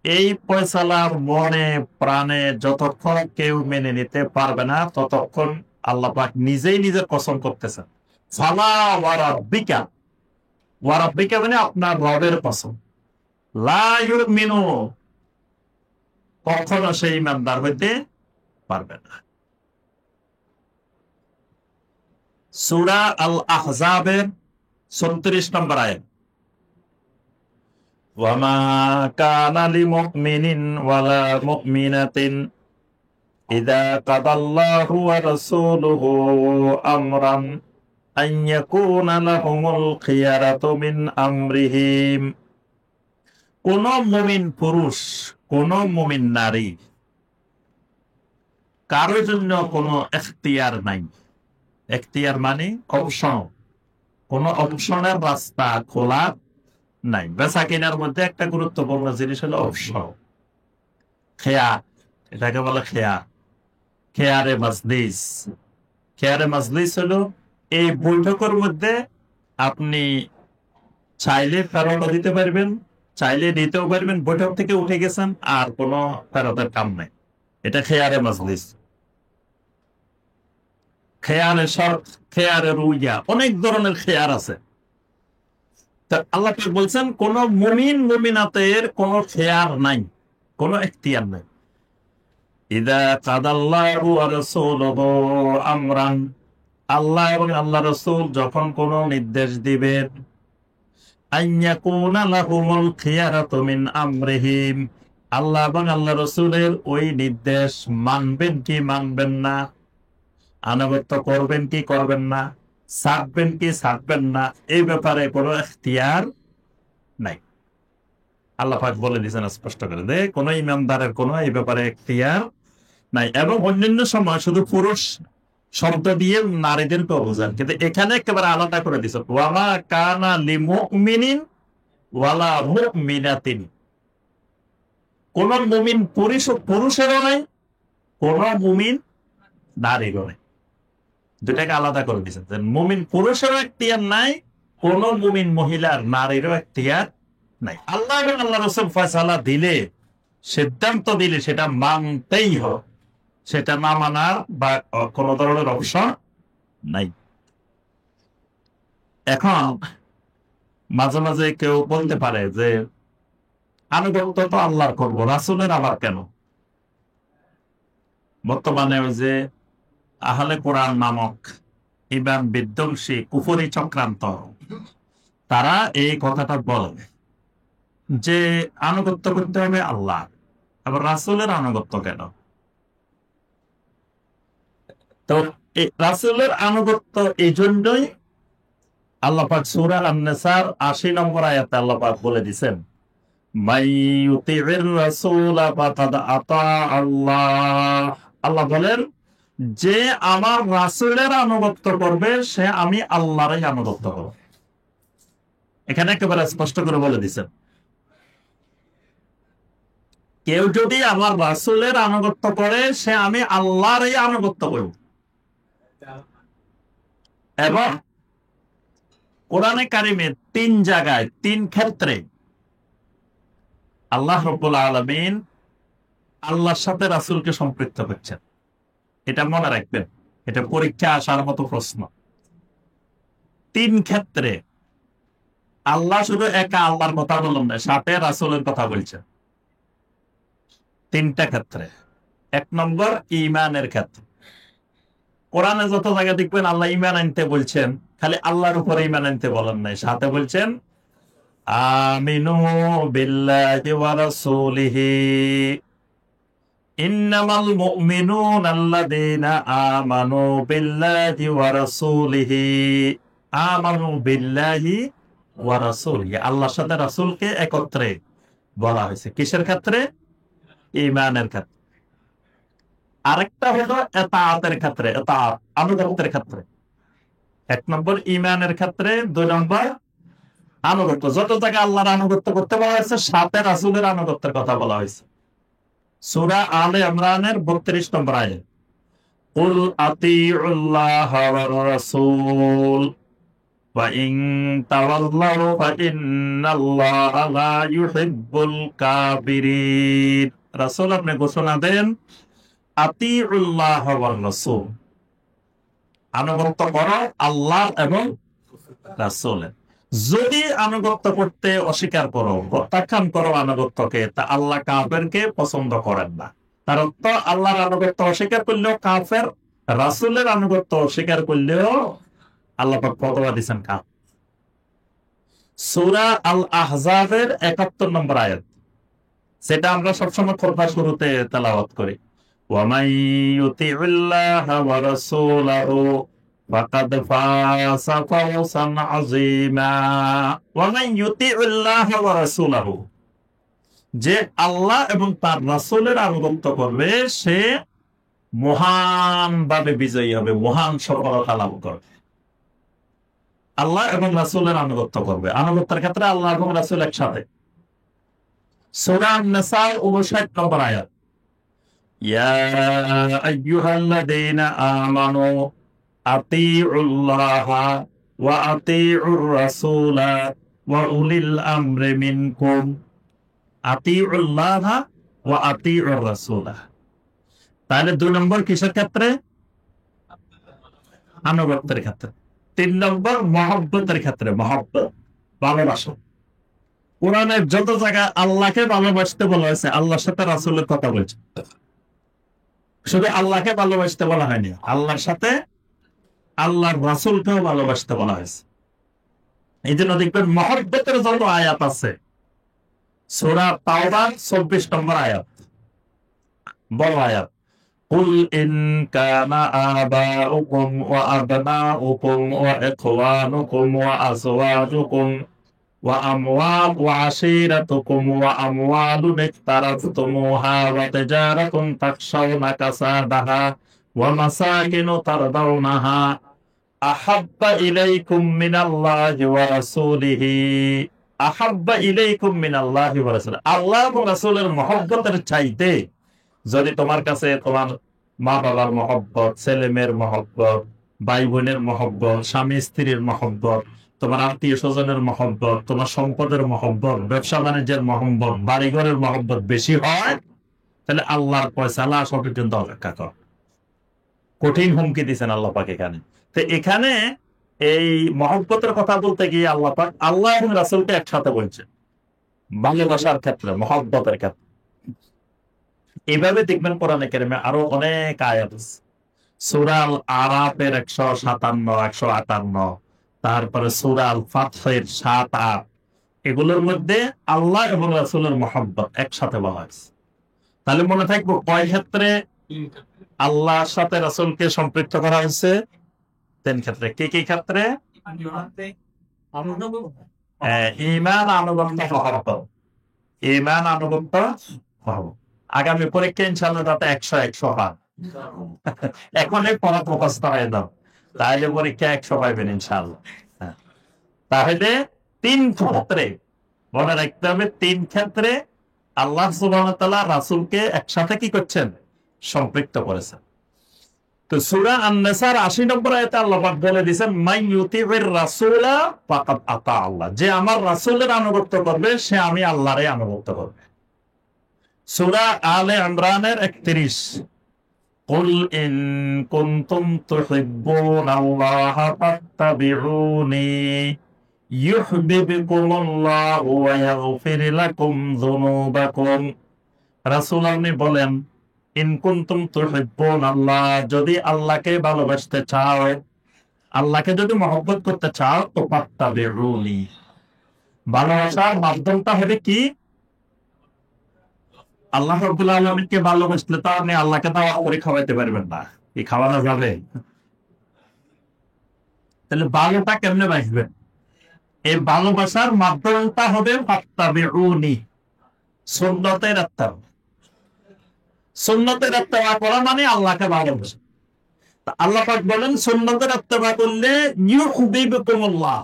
A: এই ফয়সালার মনে প্রাণে যতক্ষণ কেউ মেনে নিতে পারবে না ততক্ষণ আল্লাহ পাক নিজেই নিজের কসম করতেছেন, ফালা ওয়া রাব্বিকা, ওয়া রাব্বিকা মানে আপনার রবের কসম, লা ইউমিনু, কখনো সেই ইমানদার হইতে পারবে না। সূরা আল আহজাবের 36 নম্বর আয়াত, ওয়ামা কানা লিমুমিনিন ওয়ালা মুমিনাতিন ইযা কাদাল্লাহু ওয়া রাসূলুহু আমরান আন ইয়াকুনা লাহুমুল খিয়ারাতু মিন আমরিহিম। কোন মুমিন পুরুষ, কোন মুমিন নারী, কারোর জন্য কোনো এখতিয়ার নাই। এখতিয়ার মানে অপশন, কোন অপশনের রাস্তা খোলা নাই। বেচা কেনার মধ্যে একটা গুরুত্বপূর্ণ জিনিস হলো অপশন। খেয়ার, এটাকে বলে খেয়ার, খেয়ারে মাজলিস। খেয়ারে মাজলিস হলো এই বৈঠকের মধ্যে আপনি চাইলে ফেরত দিতে পারবেন, চাইলে নিতেও পারবেন। বৈঠক থেকে উঠে গেছেন আর কোনো ফেরতের কাম নাই, এটা খেয়ারে মাজলিস। খেয়ারে শর্ত, খেয়ারে রুইয়া, অনেক ধরনের খেয়ার আছে। আল্লাহ পাক বলছেন কোন মুমিন মুমিনাতের কোন খেয়ার নাই, কোন এখতিয়ার নাই। ইযা কাদাল্লাহু ওয়া রাসূলুহু আমরান, আল্লাহ এবং আল্লাহ রাসূল যখন কোন নির্দেশ দিবেন, আন ইয়াকুনা লাহুমুল খিয়ারাতু মিন আমরিহিম, আল্লাহ এবং আল্লাহ রাসূলের ওই নির্দেশ মানবেন কি মানবেন না, আনুগত্য করবেন কি করবেন না, ছাড়বেন কি ছাড়বেন না, এই ব্যাপারে কোনো এখতিয়ার নাই। আল্লাহ পাক বলে দিয়েছেন স্পষ্ট করে যে কোন ইমানদারের কোনো এই ব্যাপারে এখতিয়ার নাই। এবং অন্যান্য সময় শুধু পুরুষ শব্দ দিয়ে নারীদেরকে বোঝান, কিন্তু এখানে একেবারে আলাদা করে দিয়েছে, ওয়ামা কানা লিমুমিনিন ওয়ালা মুমিনাতিন। কোন মুমিন পুরুষেরও নাই, কোন মুমিন নারীরও নাই। দুটাকে আলাদা করে দিয়েছেন। মুমিন পুরুষেরও এখতিয়ার নাই, কোন মুমিন মহিলার নারীরও এখতিয়ার নাই। আল্লাহ এবং আল্লাহ রাসূল ফয়সালা দিলে, সিদ্ধান্ত দিলে সেটা মানতেই হবে, সেটা না মানার বা কোন ধরনের অপশন নাই। এখন মাঝে মাঝে কেউ বলতে পারে যে আনুগত্য তো আল্লাহর করবো, রাসূলের আবার কেন? বর্তমানে ওই যে আহলে কোরআন নামক ইমান বিধ্বংসী কুফরি চক্রান্ত, তারা এই কথাটা বলে যে আনুগত্য করতে হবে আল্লাহ, আবার রাসূলের আনুগত্য কেন? তো রাসূলের আনুগত্য এই জন্যই আল্লাহ পাক সূরা আন-নিসার ৮০ নম্বর আয়াতে আল্লাহ পাক বলে দিয়েছেন, মাইয়ুতির রাসূলা ফাকাদ আতা আল্লাহ। আল্লাহ বলেন যে আমার রাসূলের আনুগত্য করবে সে আমি আল্লাহরই আনুগত্য করব। এখানে একেবারে স্পষ্ট করে বলে দিয়েছেন, কেউ যদি আমার রাসূলের আনুগত্য করে সে আমি আল্লাহরই আনুগত্য করব। এবং কোরআনে কারিমে ৩ জায়গায় ৩ ক্ষেত্রে আল্লাহ রাব্বুল আলামিন আল্লাহর সাথে রাসূলকে সম্পৃক্ত করছেন। এটা মনে রাখবেন, এটা পরীক্ষা আসার মতো প্রশ্ন। ৩ ক্ষেত্রে আল্লাহ শুধু একা আল্লাহর কথা বলেন না, সাথে রাসূলের কথা বলছেন। ৩টা ক্ষেত্রে। ১ নম্বর ঈমানের ক্ষেত্রে। কোরআনে যত জায়গা দেখবেন আল্লাহ ঈমান আনতে বলছেন, খালি আল্লাহর উপরে ঈমান আনতে বলেন নাই, সাথে বলছেন আমিনু বিল্লাহি ওয়া রাসূলিহি ইন্নামাল মুমিনুনা আল্লাযীনা আমানু বিল্লাহি ওয়া রাসূলিহি। আমানু বিল্লাহি ওয়া রাসূলিহি, আল্লাহর সাথে রাসূলকে একত্রে বলা হয়েছে। কিসের ক্ষেত্রে? ঈমানের ক্ষেত্রে। আরেকটা হলো ইতাআতের ক্ষেত্রে, ইতাআত আনুগত্যের ক্ষেত্রে। ১ নম্বর ঈমানের ক্ষেত্রে, ২ নম্বর আনুগত্য। যত জায়গায় আল্লাহর আনুগত্য করতে বলা হয়েছে সাথে রাসূলের আনুগত্যের কথা বলা হয়েছে। সূরা আলে ইমরানের ৩২ নম্বর আয়াত, কুল আতিউল্লাহ ওয়ার রাসূল ওয়া ইন তাওয়াল্লাউ ফাইন্নাল্লাহা লা ইউহিব্বুল কাফিরিন। রাসূল আপনি ঘোষণা দেন আতিউল্লাহ ওয়ার রাসূল, আনুগত্য করো আল্লাহ এবং রাসূলের। যদি আনুগত্য করতে অস্বীকার করো, প্রত্যাখ্যান করো আনুগত্যকে, তা আল্লাহ কাফেরকে পছন্দ করেন না। তার অর্থ আল্লাহর আনুগত্য অস্বীকার করলেও কাফের, রাসূলের আনুগত্য অস্বীকার করলেও আল্লাহ পাক ফতোয়া দিয়েছেন কাফের। সূরা আল আহজাবের ৭১ নম্বর আয়াত, সেটা আমরা সবসময় খুতবার শুরুতে তেলাওয়াত করি। ওয়ামান ইউতিউল্লাহ ওয়া রাসূলাহু ফাকাদ ফাযা ফাওজান আযীমা। ওয়ামান ইউতিউল্লাহ ওয়া রাসূলাহু, যে আল্লাহ এবং তার রাসূলের আনুগত্য করবে সে মহানভাবে বিজয়ী হবে, মহান সফলতা লাভ করবে। আল্লাহ এবং রাসূলের আনুগত্য করবে, আনুগত্যের ক্ষেত্রে আল্লাহ এবং রাসূল একসাথে। সূরা আন-নিসা ৫৯ নম্বর আয়াত, ইয়া আইয়ুহাল্লাযীনা আমানু আতিউল্লাহা ওয়া আতিউর রাসূলা ওয়া উলিল আমরি মিনকুম। আতিউল্লাহা ওয়া আতিউর রাসূলা, তাহলে ২ নম্বর কিসের ক্ষেত্রে? আনুগত্যের ক্ষেত্রে। ৩ নম্বর মহব্বতের ক্ষেত্রে, মহব্বত ভালোবাসা। কোরআনের যত জায়গায় আল্লাহকে ভালোবাসতে বলা হয়েছে, আল্লাহর সাথে রাসূলের কথা বলছে, শুধু আল্লাহকে ভালোবাসতে বলা হয়নি, আল্লাহর সাথে আল্লাহর রাসূলকেও ভালোবাসতে বলা হয়েছে। এই জন্য দেখবেন মহব্বতের যত আয়াত আছে, সূরা তাওবার ২৪ নম্বর আয়াত, বড় আয়াত, কুল ইন কানা আবাউকুম ওয়া আবনাউকুম ওয়া ইখওয়ানুকুম ওয়া আযওয়াজুকুম وعشيرتكم وأموال اقترفتموها وتجارة تخشون كسادها ومساكن ترضونها أحب إليكم من الله ورسوله أحب إليكم من الله ورسوله। আল্লাহ এবং রাসূলের মহব্বতের চাইতে যদি তোমার কাছে তোমার মা বাবার মহব্বত, ছেলে মেয়ের মহব্বত, ভাই বোনের মহব্বত, স্বামী স্ত্রীর মহব্বত, তোমার আত্মীয় স্বজনের মহব্বত, তোমার সম্পদের মহব্বত, ব্যবসা বাণিজ্যের মহব্বত, বাড়িঘরের মহব্বত বেশি হয়, তাহলে আল্লাহর ফয়সালা আসা পর্যন্ত অপেক্ষা কর। কঠিন হুমকি দিচ্ছেন আল্লাহ পাক এখানে। তো এখানে এই মহব্বতের কথা বলতে গিয়ে আল্লাহ পাক আল্লাহ এবং রাসূলকে একসাথে বলছে, ভালোবাসার ক্ষেত্রে, মহব্বতের ক্ষেত্রে। এইভাবে দেখবেন কোরআনে কারিমে আরো অনেক আয়াত আছে। সূরা আল আরাফের ১৫৭, ১৫৮, তারপরে সূরা আল ফাতহের ৭-৮, এগুলোর মধ্যে আল্লাহ এবং রাসূলের মহব্বত একসাথে বলা হয়েছে। তাহলে মনে থাকবো কয় ক্ষেত্রে আল্লাহর সাথে রাসূলকে সম্পৃক্ত করা হয়েছে? ৩ ক্ষেত্রে। কি কি ক্ষেত্রে? ঈমান, আনুগত্য, মহব্বত। ঈমান, আনুগত্য, মহব্বত। আগামী পরীক্ষা ইনশাআল্লাহ তাতে ১০০ পান। এখনই পড়া মুখস্থ হয়ে দাও, তাহলে পরীক্ষা ১০০ পাইবেন ইনশাআল্লাহ। তাহলে ৩ ক্ষেত্রে মনে রাখতে হবে, ৩ ক্ষেত্রে আল্লাহ সুবহানাহু ওয়া তাআলা রাসূলকে একসাথে কি করছেন? সম্পৃক্ত করেছেন। তো সূরা আন-নিসার ৮০ নম্বর আয়াতে আল্লাহ পাক বলে দিয়েছেন, মান ইউতিউর রাসূলা ফাকাদ আতা আল্লাহ, যে আমার রাসূলের আনুগত্য করবে সে আমি আল্লাহরই আনুগত্য করবে। সূরা আলে ইমরানের ৩১, কুল ইন কুনতুম তুহিব্বুনাল্লাহা ফাত্তাবিউনি ইউহিব্বুকুমুল্লাহু ওয়া ইয়াগফির লাকুম যুনুবাকুম। রাসূল আপনি বলেন, ইন কুনতুম তুহিব্বুনাল্লাহ, যদি আল্লাহকে ভালোবাসতে চাও, আল্লাহকে যদি মহব্বত করতে চাও, তো ফাত্তাবিউনি, ভালোবাসার মাধ্যমটা হবে কি? আল্লাহ রাব্বুল আলামিনকে ভালোবাসলে তো আপনি আল্লাহকে দাওয়া করে খাওয়াইতে পারবেন না, কি খাওয়ানো যাবে? তাহলে ভালোটা কেমনে বাসবেন? এই ভালোবাসার মাধ্যমটা হবে ফাত্তাবিউনি, সুন্নতের ইত্তেবা। সুন্নতের ইত্তেবা করা মানে আল্লাহকে ভালোবাসা। আল্লাহ পাক বলেন, সুন্নতের ইত্তেবা করলে ইউহিব্বুকুমুল্লাহ,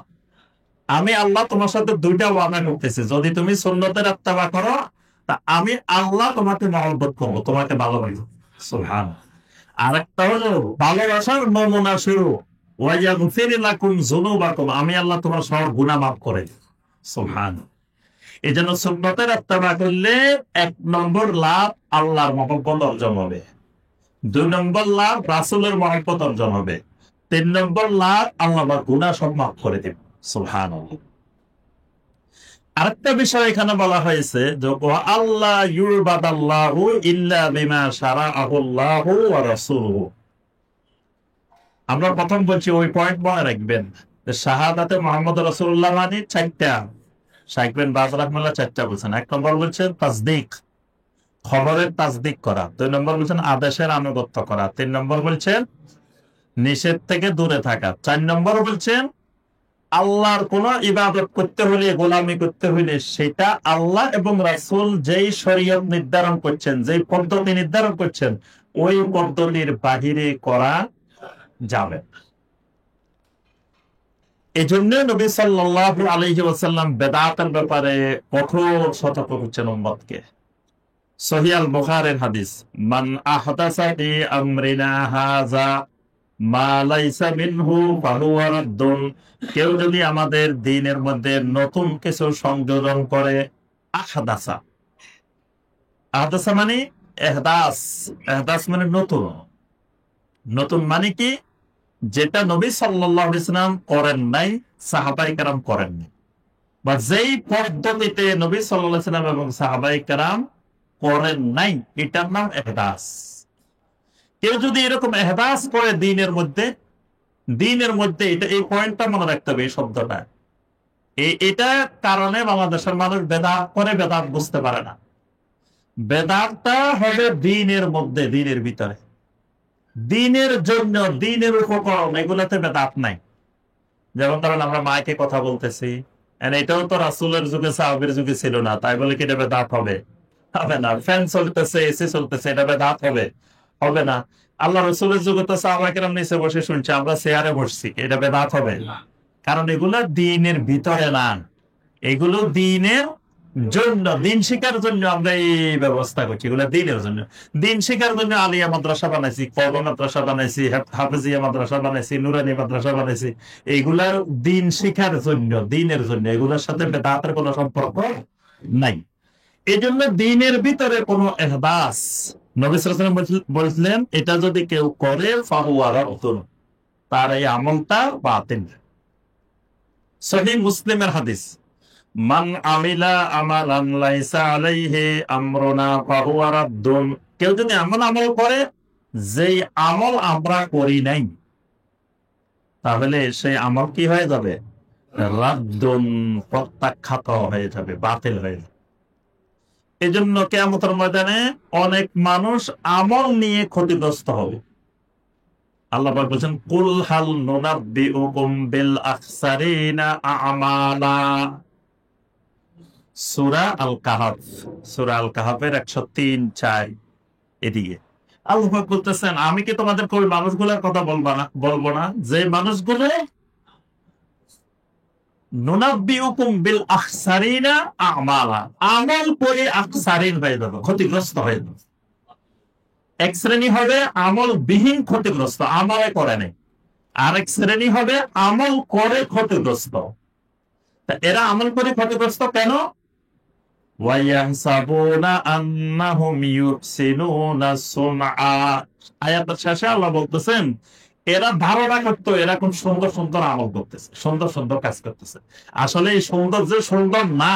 A: আমি আল্লাহ তোমার সাথে ২টা ওয়াদা করতেছি, যদি তুমি সুন্নতের ইত্তেবা করো তা আমি আল্লাহ তোমাকে মহব্বত করবো, তোমাকে ভালোবাসবো। সুবহানাল্লাহ। আরেকটা হলো ভালোবাসার নমুনা শুরু, ওয়া ইয়াগফির লাকুম যুনুবাকুম, আমি আল্লাহ তোমার সব গুনাহ মাফ করে দেব। সুবহানাল্লাহ। এই জন্য সুন্নতের ইত্তেবা করলে ১ নম্বর লাভ আল্লাহর মহব্বত অর্জন হবে, ২ নম্বর লাভ রাসূলের মহব্বত অর্জন হবে, ৩ নম্বর লাভ আল্লাহ গুনাহ সব মাফ করে দেব। সুবহানাল্লাহ। আরেকটা বিষয় এখানে বলা হয়েছে যে আল্লাহ ইউবাদাল্লাহু ইল্লা বিমা শারাআহুল্লাহু ওয়া রাসূলুহু। আমরা প্রথম বলছি ওই পয়েন্ট মনে রাখবেন যে শাহাদাতে মুহাম্মদ রাসূলুল্লাহ মানে চারটা। শাইখ বিন বাজ রাহমাতুল্লাহ চারটা বলছেন। এক নম্বর বলছেন তাসদিক, খবরের তাসদিক করা। দুই নম্বর বলছেন আদেশের আনুগত্য করা। তিন নম্বর বলছেন নিষেধ থেকে দূরে থাকা। চার নম্বর বলছেন আল্লাহর কোন ইবাদত করতে হলে, গোলামি করতে হলে সেটা আল্লাহ এবং রাসূল যেই শরীয়ত নির্ধারণ করছেন, যেই পদ্ধতি নির্ধারণ করছেন, ওই পদ্ধতির বাহিরে করা যাবে না। এই জন্য নবী সাল্লাল্লাহু আলাইহি ওয়াসাল্লাম বেদাতের ব্যাপারে কঠোর সতর্ক করছেন উম্মতকে। সহিহ আল বুখারীর হাদিস, মান আহদাসা ফি আমরিনা হাযা মা লাইসা মিনহু ফাহুয়া রাদ্দুন। কেউ যদি আমাদের দ্বীনের মধ্যে নতুন কিছু সংযোজন করে, আহদাসা, আহদাসা মানে ইহদাস, ইহদাস মানে নতুন। নতুন মানে কি? যেটা নবী সাল্লাল্লাহু আলাইহি ওয়াসাল্লাম করেন নাই, সাহাবায়ে কেরাম করেননি, বা যেই পদ্ধতিতে নবী সাল্লাল্লাহু আলাইহি ওয়াসাল্লাম এবং সাহাবায়ে কেরাম করেন নাই, এটার নাম ইহদাস। কেউ যদি এরকম ইহদাস করে দ্বীনের মধ্যে, এটা, এই পয়েন্টটা মনে রাখতে হবে, এই শব্দটা। এটা কারণে বাংলাদেশের মানুষ বেদাত করে, বেদাত বুঝতে পারে না। বেদাতটা হবে দ্বীনের মধ্যে, দ্বীনের ভিতরে, দ্বীনের জন্য, দ্বীনের উপকরণ, এগুলাতে বেদাত নাই। যেমন ধরেন আমরা মাইকে কথা বলতেছি, এটাও তো রাসূলের যুগে, সাহাবীর যুগে ছিল না, তাই বলে কি এটা বেদাত হবে? হবে না। ফ্যান চলতেছে, এসি চলতেছে, এটা বেদাত হবে? হবে না। আল্লাহ রসুলের যুগে তো সাহাবায়ে কেরাম নিচে বসে শুনছে, আমরা চেয়ারে বসছি, এটা বেদাত হবে? কারণ এগুলো দ্বীনের ভিতরে না, এগুলো দ্বীনের জন্য, দ্বীন শিখার জন্য আমরা এই ব্যবস্থা করছি। এগুলো দ্বীনের জন্য, দ্বীন শিখার জন্য আলিয়া মাদ্রাসা বানাইছি, কওমি মাদ্রাসা বানাইছি, হাফেজিয়া মাদ্রাসা বানাইছি, নুরানি মাদ্রাসা বানাইছি। এইগুলার দ্বীন শিখার জন্য, দ্বীনের জন্য, এগুলোর সাথে বেদাতের কোনো সম্পর্ক নাই। এই জন্য দ্বীনের ভিতরে কোনো ইহদাস, নবী সাল্লাল্লাহু আলাইহি ওয়াসাল্লাম বলছিলেন, এটা যদি কেউ করে ফাহুয়া রাদ্দুন, তার এই আমলটা বাতিল। সহিহ মুসলিমের হাদিস, মান আমিলা আমালান লাইসা আলাইহি আমরুনা ফাহুয়া রাদ্দুন। কেউ যদি এমন আমল করে যেই আমল আমরা করি নাই, তাহলে সেই আমল কি হয়ে যাবে? রাদ্দুন, প্রত্যাখ্যাত হয়ে যাবে, বাতিল হয়ে যাবে। এই জন্য কিয়ামতের ময়দানে অনেক মানুষ আমল নিয়ে ক্ষতিগ্রস্ত হবে। আল্লাহ পাক বলেন, কুল হাল নুনাব্বিউকুম বিল আখসারিনা আমালা। সূরা আল কাহাফ, সূরা আল কাহাফের 103-4 এদিকে আল্লাহ পাক বলতেছেন, আমি কি তোমাদেরকে ওই মানুষগুলোর কথা বলবো না যে মানুষগুলো নুনাব্বিউকুম বিল আখসারিনা আমালা, আমল করে আখসারিন হয়ে যাবে, ক্ষতিগ্রস্ত হয়ে যাবে। এক শ্রেণী হবে আমল বিহীন ক্ষতিগ্রস্ত, আমলে করে নেই। আরেক শ্রেণী হবে আমল করে ক্ষতিগ্রস্ত। তা এরা আমল করে ক্ষতিগ্রস্ত কেন? ওয়ায়াহসাবুনা আন্নাহুম ইউহসিনুনা সুনআ। আয়াতের শেষে আল্লাহ বলতেছেন, এরা ধারণা করতো এরা কোন সুন্দর সুন্দর আমল করতেছে, সুন্দর সুন্দর কাজ করতেছে। আসলে এই সুন্দর যে সুন্দর না,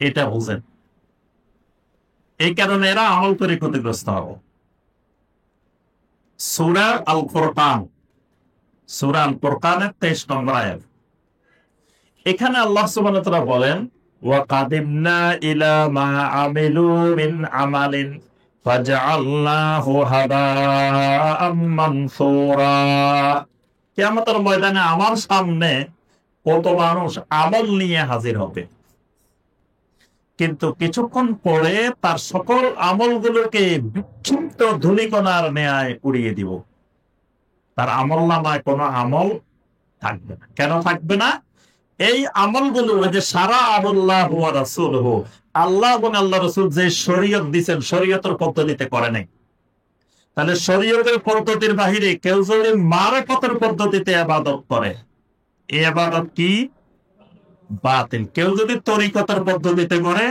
A: এটা বুঝেন। এই কারণে এরা আমল করে ক্ষতিগ্রস্ত হবে। সূরা আল ফুরকান, সূরা আল ফুরকানের 23 নম্বর আয়াত। এখানে আল্লাহ সুবহানাহু ওয়া তাআলা বলেন, ওয়া কাদিমনা ইলা মা আমিলু মিন আমালিন ফাজআলনাহু হাবাআম মানসুরা। কিয়ামতের ময়দানে আমার সামনে কত মানুষ আমল নিয়ে হাজির হবে, কিন্তু কিছুক্ষণ পরে তার সকল আমলগুলোকে বিক্ষিপ্ত ধূলিকণার ন্যায় উড়িয়ে দিব। তার আমলনামায় কোনো আমল থাকবে না। কেন থাকবে না? এই আমলগুলো যে সারা আল্লাহ ওয়া রাসূলুহু, আল্লাহ এবং আল্লাহ রাসূল যে শরীয়ত দিয়েছেন, শরীয়তের পদ্ধতিতে করে নাই। তাহলে শরীয়তের পদ্ধতির বাহিরে কেউ যদি মারেফতের পদ্ধতিতে ইবাদত করে, এই ইবাদত কি? বাতিল। কেউ যদি তরিকতের পদ্ধতিতে করে,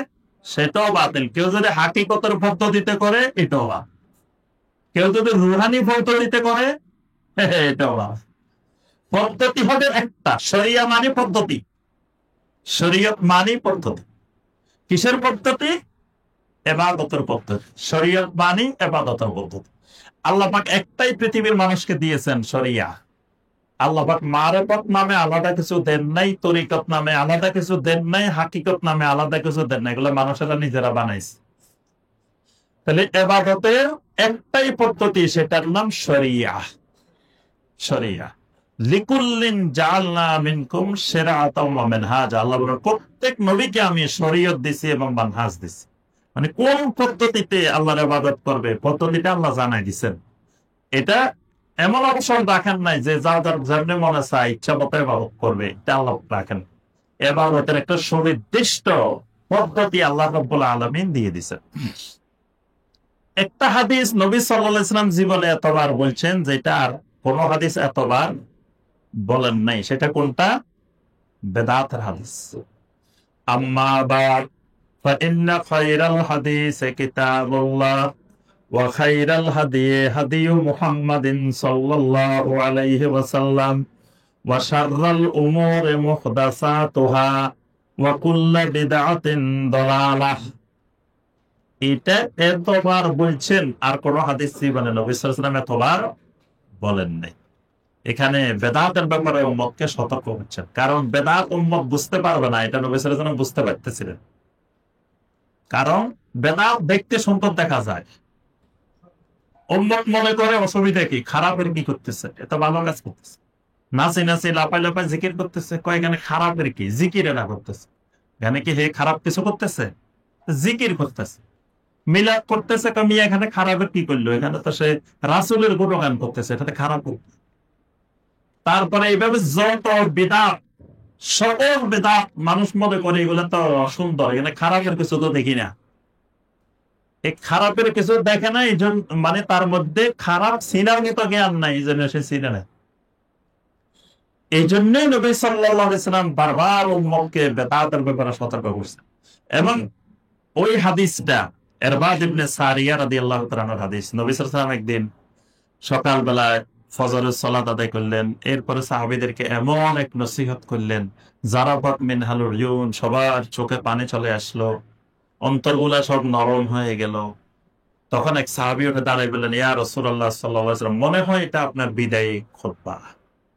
A: সেটাও বাতিল। কেউ যদি হাকিকতের পদ্ধতিতে করে, এটাও বাতিল। কেউ যদি রুহানি পদ্ধতিতে করে, এটাও বাতিল। পদ্ধতি হবে একটা, শরিয়া মানে পদ্ধতি। শরীয়ত মানি পদ্ধতি। কিসের পদ্ধতি? ইবাদতের পদ্ধতি। শরীয়ত মানি ইবাদতের পদ্ধতি। আল্লাহ পাক একটাই পৃথিবীর মানুষকে দিয়েছেন শরিয়া। আল্লাহ পাক মারেফত নামে আলাদা কিছু দেন নাই, তরিকত নামে আলাদা কিছু দেন নাই, হাকিকত নামে আলাদা কিছু দেন নাই। এগুলো মানুষেরা নিজেরা বানাইছে। তাহলে ইবাদতের একটাই পদ্ধতি, সেটার নাম শরিয়া। শরিয়া লিকুল্লিন জাআলনা মিনকুম শিরআতাও ওয়া মিনহাজা। আল্লাহ বলেন প্রত্যেক নবীকে আমি শরীয়ত দিছি এবং মানহাজ দিছি। মানে কোন পদ্ধতিতে আল্লাহর ইবাদত করবে, পদ্ধতিটা আল্লাহ জানাই দিবেন। এটা এমন অপশন রাখেন নাই যে যার যেমনি মনে চায় ইচ্ছা মতো ইবাদত করবে, এটা আল্লাহ রাখেন। ইবাদতের একটা সুনির্দিষ্ট পদ্ধতি আল্লাহ রাব্বুল আলামিন দিয়ে দিয়েছেন। একটা হাদিস নবী সাল্লাল্লাহু আলাইহি ওয়াসাল্লাম জীবনে এতবার বলছেন, যেটা আর কোন হাদিস এতবার বলেন নাই। সেটা কোনটা? বেদাতের হাদিস। আম্মা বা'দ ফাইন্না খায়রাল হাদিসি কিতাবুল্লাহ ওয়া খায়রাল হাদী হাদিয়ু মুহাম্মাদিন সাল্লাল্লাহু আলাইহি ওয়াসাল্লাম ওয়া শাররাল উমুরি মুহদাসাতুহা ওয়া কুল্লু বিদআতিন দালালাহ। এটা এতবার বলছেন, আর কোন হাদিস জীবনে নবী সাল্লাল্লাহু আলাইহি ওয়াসাল্লাম এতবার বলেন নাই। এখানে বেদাতের ব্যাপারে উম্মতকে সতর্ক করছেন, কারণ বেদাত উম্মত বুঝতে পারবে না, এটা নবী সাল্লাল্লাহু আলাইহি ওয়াসাল্লাম বুঝতে পারতেছিলেন। কারণ বেদাত দেখতে সুন্দর দেখা যায়, উম্মত মনে করে অসুবিধা কি, খারাপের কি করতেছে, এটা ভালো কাজ করতেছে, নাচি নাচি লাপাই লাপাই জিকির করতেছে, কয় এখানে খারাপের কি, জিকির এটা করতেছে। এখানে কি হে খারাপ কিছু করতেছে? জিকির করতেছে। মিলাদ করতেছে, কমি এখানে খারাপের কি করলো, এখানে তো সে রাসূলের গুণগান করতেছে, এটাতে খারাপ। তারপরে এইভাবে যত বিদআত, সকল বিদআত মানুষ মনে করে এগুলো তো সুন্দর, এখানে খারাপের কিছু তো দেখি না। এই খারাপের কিছু দেখে না, এই জন্য মানে তার মধ্যে খারাপ চিনার মতো জ্ঞান নাই, এই জন্য সে চিনে না। এই জন্যই নবী সাল্লাল্লাহু আলাইহি ওয়াসাল্লাম বারবার উম্মতকে বেদাতের ব্যাপারে সতর্ক করছেন। এবং ওই হাদিসটা ইরবাদ ইবনে সারিয়া রাদিয়াল্লাহু তাআলা আনহুর হাদিস। নবী সাল্লাল্লাহু আলাইহি ওয়াসাল্লাম একদিন সকালবেলায় ফজরের সালাত আদায় করলেন, এরপরে সাহাবীদেরকে এমন এক নসিহত করলেন, জারাবাত মিনহাল উয়ুন, সবার চোখে পানি চলে আসলো, অন্তরগুলা সব নরম হয়ে গেল। তখন এক সাহাবী উঠে দাঁড়াই বললেন, ইয়া রাসূলুল্লাহ সাল্লাল্লাহু আলাইহি ওয়াসাল্লাম, মনে হয় এটা আপনার বিদায়ী খুতবা,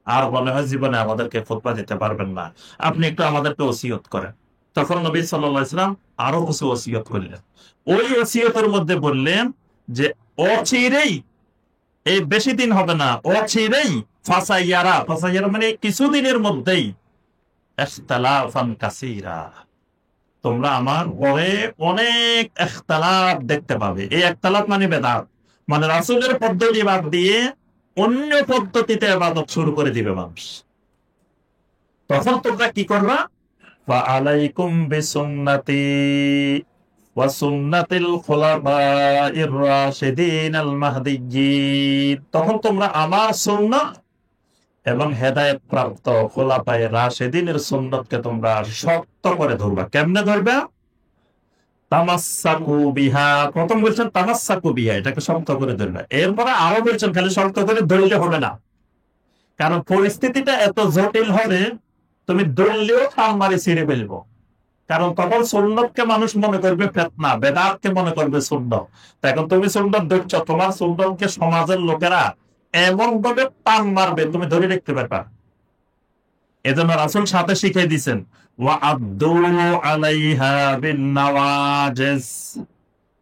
A: আর মনে হয় জীবনে আমাদেরকে খুতবা দিতে পারবেন না, আপনি একটু আমাদেরকে ওসিয়ত করেন। তখন নবী সাল্লাল্লাহু আলাইহি ওয়াসাল্লাম আরো কিছু ওসিয়ত করলেন। ওই ওসিয়তের মধ্যে বললেন যে অচিরেই, এই বেশি দিন হবে না, অচিরেই ফাসাইয়ারা, ফাসাইয়ারা মানে কিছুদিনের মধ্যেই, ইখতিলাফান কাসীরা, তোমরা আমার পরে অনেক ইখতিলাফ দেখতে পাবে। এই ইখতিলাফ মানে বেদাত, মানে রাসূলের পদ্ধতি বাদ দিয়ে অন্য পদ্ধতিতে ইবাদত শুরু করে দিবে মানুষ। তখন তোমরা কি করবা? ফা আলাইকুম বিসুন্নতি ওয়া সুন্নাতিল খুলাফাইর রাশিদিনাল মাহদিয়্যিন। তখন তোমরা আমার সুন্নাত এবং হেদায়েত প্রাপ্ত খুলাফায়ে রাশিদিনের সুন্নতকে তোমরা শক্ত করে ধরবা। কেমনে ধরবা? তামাসসাকু বিহা, প্রথম বলছেন তামাসসাকু বিহা, এটাকে শক্ত করে ধরবা। এরপরে আরো বলছেন খালি শক্ত করে ধরলে হবে না, কারণ পরিস্থিতিটা এত জটিল হবে, তুমি ধরলেও টান মারি ছিঁড়ে ফেলবো। কারণ তখন সুন্নতকে মানুষ মনে করবে ফিতনা, বেদাতকে মনে করবে সুন্নত। তো এখন তুমি সুন্নত ধরছো, তোমার সুন্নতকে সমাজের লোকেরা এমন ভাবে টান মারবে তুমি ধরে রাখতে পারবা। এজন্য রাসূল সাথে শিখিয়ে দিয়েছেন, ওয়া আদু আলাইহা বিন নওয়াজিস,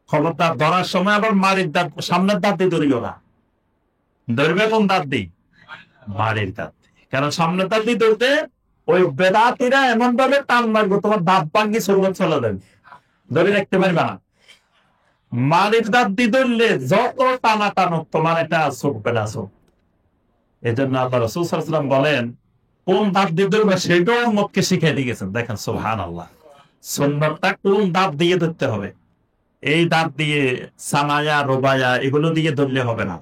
A: খবরদার ধরার সময় আবার মারির দাঁত, সামনের দাঁত দিয়ে ধরিও না। ধরবে কোন দাঁত দিয়ে? মারির দাঁত দিয়ে। কারণ সামনের দাঁত দিয়ে ধরতে ওই বেদাতিরা এমন ভাবে টান মারবে তোমার দাঁত ভাঙ্গি সুন্নত চলে যাবে, ধরে রাখতে পারবে না। মারির দাঁত দিয়ে ধরলে যত টানা টানো তোমার এটা ছুটবে না। এজন্য আল্লাহ রাসূল সাল্লাল্লাহু আলাইহি ওয়াসাল্লাম বলেন, কোন দাঁত দিয়ে ধরবে সেটাও উম্মতকে শিখিয়ে দিয়ে গেছেন। দেখেন সুবহানাল্লাহ, সুন্নতটা কোন দাঁত দিয়ে ধরতে হবে। এই দাঁত দিয়ে সানায়া রুবায়া এগুলো দিয়ে ধরলে হবে না,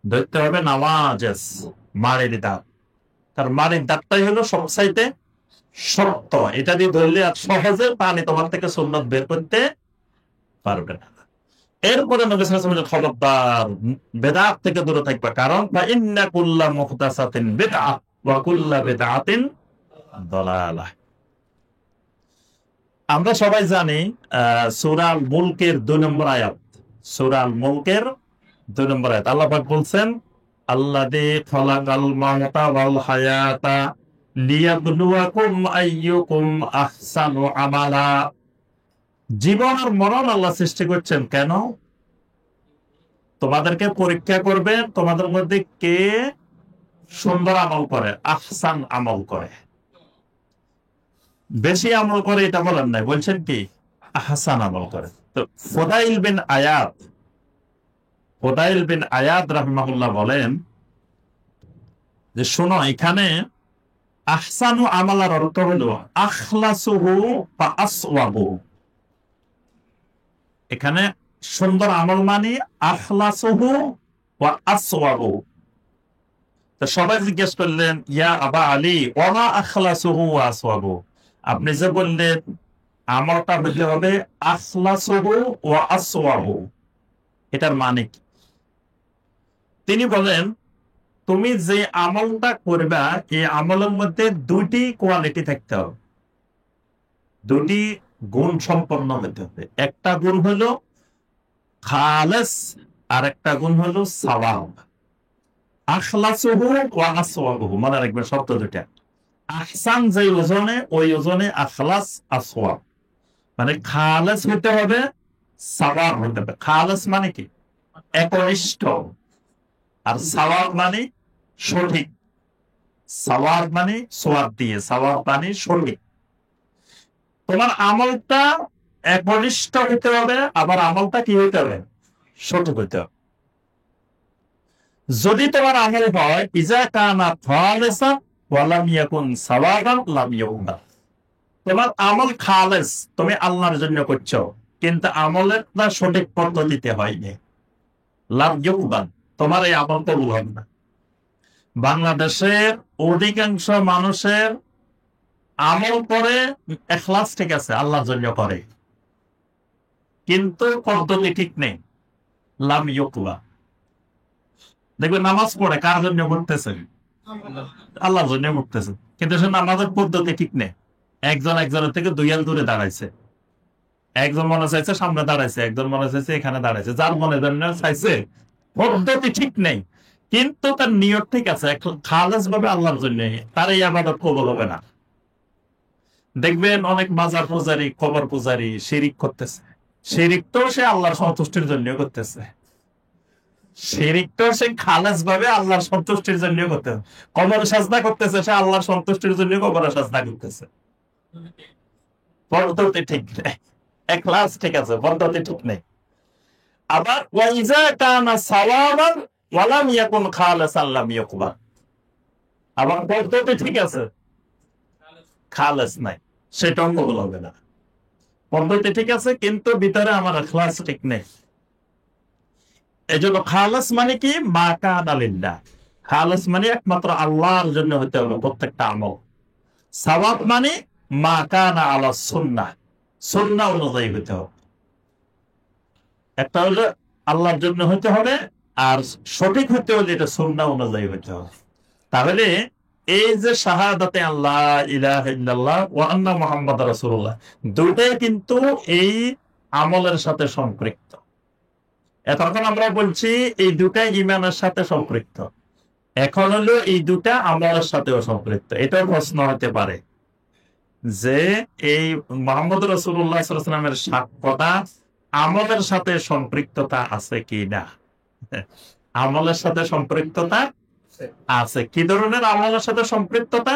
A: ধরতে হবে নওয়াজিস, মারির দাঁত। তার মারির দাঁতটাই হলো সবচাইতে শক্ত, এটা দিয়ে ধরলে আর সহজে পানি তোমার থেকে সুন্নত বের করতে পারবে না। এরপরে নবী সাল্লাল্লাহু আলাইহি ওয়াসাল্লাম খবরদার বেদাত থেকে দূরে থাকবে, কারণ ইন্না কুল্লা মুহদাসাতিন বিদআহ ওয়া কুল্লা বিদআতিন দালালাহ। আমরা সবাই জানি সূরা আল মুলকের 2 নম্বর আয়াত, সূরা আল মুলকের 2 নম্বর আয়াত আল্লাহ পাক বলছেন, আল্লাযী খালাকাল মাউতা ওয়াল হায়াতা লিয়াবলুয়াকুম আইয়ুকুম আহসানু আমালা। জীবন আর মরণ আল্লাহ সৃষ্টি করছেন কেন? তোমাদেরকে পরীক্ষা করবে, তোমাদের মধ্যে কে সুন্দর আমল করে, আহসান আমল করে। বেশি আমল করে এটা বলেন নাই, বলছেন কি আহসান আমল করে। তো ফুদাইল বিন আয়াদ রাহিমাহুল্লাহ বলেন যে শোনো, এখানে আহসানু আমালার অর্থ হলো আখলাসুহু বা আসওয়াবু। এখানে সুন্দর আমল মানে আখলাসুহু ওয়া আসওয়াবু। তো সবাই জিজ্ঞেস করলেন, ইয়া আবা আলী ওয়া আখলাসুহু ওয়া আসওয়াবু, আপনি যে বললেন আমলটা হইতে হবে আখলাসুহু ওয়া আসওয়াবু, এটার মানে কি? তিনি বলেন, তুমি যে আমলটা করবা এই আমলের মধ্যে 2টি কোয়ালিটি থাকতে হবে, 2টি গুণ সম্পন্ন হতে হবে। একটা গুণ হলো খালেস, আর একটা গুণ হলো সাওয়াব। আখলাসুহু ওয়া আসওয়াবুহু মনে রাখবেন শব্দ দুটা। আহসান যে ওজনে, ওই ওজনে আখলাস আসওয়াব, মানে খালেস হতে হবে, সাওয়াব হতে হবে। খালেস মানে কি একনিষ্ঠ, আর সাওয়াব মানে সঠিক। সাওয়াব মানে সোয়াব দিয়ে, সাওয়াব মানে সঠিক। তোমার আমলটা একনিষ্ঠ হতে হবে, আবার আমলটা কি হইতে হবে, সঠিক হইতে হবে। যদি তোমার আমল হয় ইজা কানা খালিসান ওয়া লাম ইয়াকুন সাওয়াবান লাম ইউকবাল, তোমার আমল খালেস, তুমি আল্লাহর জন্য করছো, কিন্তু আমলেরটা সঠিক পদ্ধতিতে হয়নি, লাম ইউকবাল, তোমার এই আমল কবুল হবে না। বাংলাদেশের অধিকাংশ মানুষের আমল করে ইখলাস ঠিক আছে, আল্লাহর জন্য করে, কিন্তু পদ্ধতি ঠিক নেই, লাম ইউকবাল। দেখবেন নামাজ পড়ে কার জন্য পড়তেছে, আল্লাহর জন্য পড়তেছে, কিন্তু সে নামাজের পদ্ধতি ঠিক নেই। একজন একজনের থেকে 2 হাত দূরে দাঁড়াইছে, একজন মনে চাইছে সামনে দাঁড়াইছে, একজন মনে চাইছে এখানে দাঁড়াইছে, যার মনে চাইছে পদ্ধতি ঠিক নেই, কিন্তু তার নিয়ত ঠিক আছে, খালেস ভাবে আল্লাহর জন্য, তার এই ইবাদত কবুল হবে না। দেখবেন অনেক মাজার পূজারী, কবর পূজারী শিরিক করতেছে, শিরিক তো সে আল্লাহর সন্তুষ্টির জন্য করতেছে, শিরিক তো সে খালেস ভাবে আল্লাহর সন্তুষ্টির জন্য করতেছে। কবর সাজদা করতেছে, সে আল্লাহর সন্তুষ্টির জন্য কবর সাজদা করতেছে, পদ্ধতি ঠিক নেই, ইখলাস ঠিক আছে, পদ্ধতি ঠিক নেই। আবার ওয়াইজা কানা সাওয়াবান ওয়া লাম ইয়াকুন খালিসান লাম ইউকবাল, আবার পদ্ধতি ঠিক আছে, খালেস নাই, সেটাও কবুল হবে না। পদ্ধতি ঠিক আছে কিন্তু ভিতরে আমার ইখলাস ঠিক নেই। এজন্য খালেস মানে কি, মা কানা লিল্লাহ, খালেস মানে একমাত্র আল্লাহর জন্য হতে হবে প্রত্যেকটা আমল। সাওয়াব মানে মা কানা আলা সুন্নাহ, সুন্নাহ অনুযায়ী হতে হবে। একটা হলো আল্লাহর জন্য হতে হবে, আর সঠিক হতে হলে এটা সুন্নাহ অনুযায়ী হতে হবে। তাহলে এই যে শাহাদাতে আল্লাহ ইলাহা ইল্লাল্লাহ ওয়া আন্না মুহাম্মাদুর রাসূলুল্লাহ, দুটোই কিন্তু এই আমলের সাথে সম্পৃক্ত। এতক্ষণ আমরা বলছি এই দুটাই ঈমানের সাথে সম্পৃক্ত, এখন হলো এই দুটা আমলের সাথেও সম্পৃক্ত। এটাও প্রশ্ন হতে পারে যে এই মুহাম্মদ রাসূলুল্লাহ সাল্লাল্লাহু আলাইহি ওয়াসাল্লামের সাক্ষ্যটা আমলের সাথে সম্পৃক্ততা আছে কি না? আমলের সাথে সম্পৃক্ততা আছে। কি ধরনের আমলের সাথে সম্পৃক্ততা?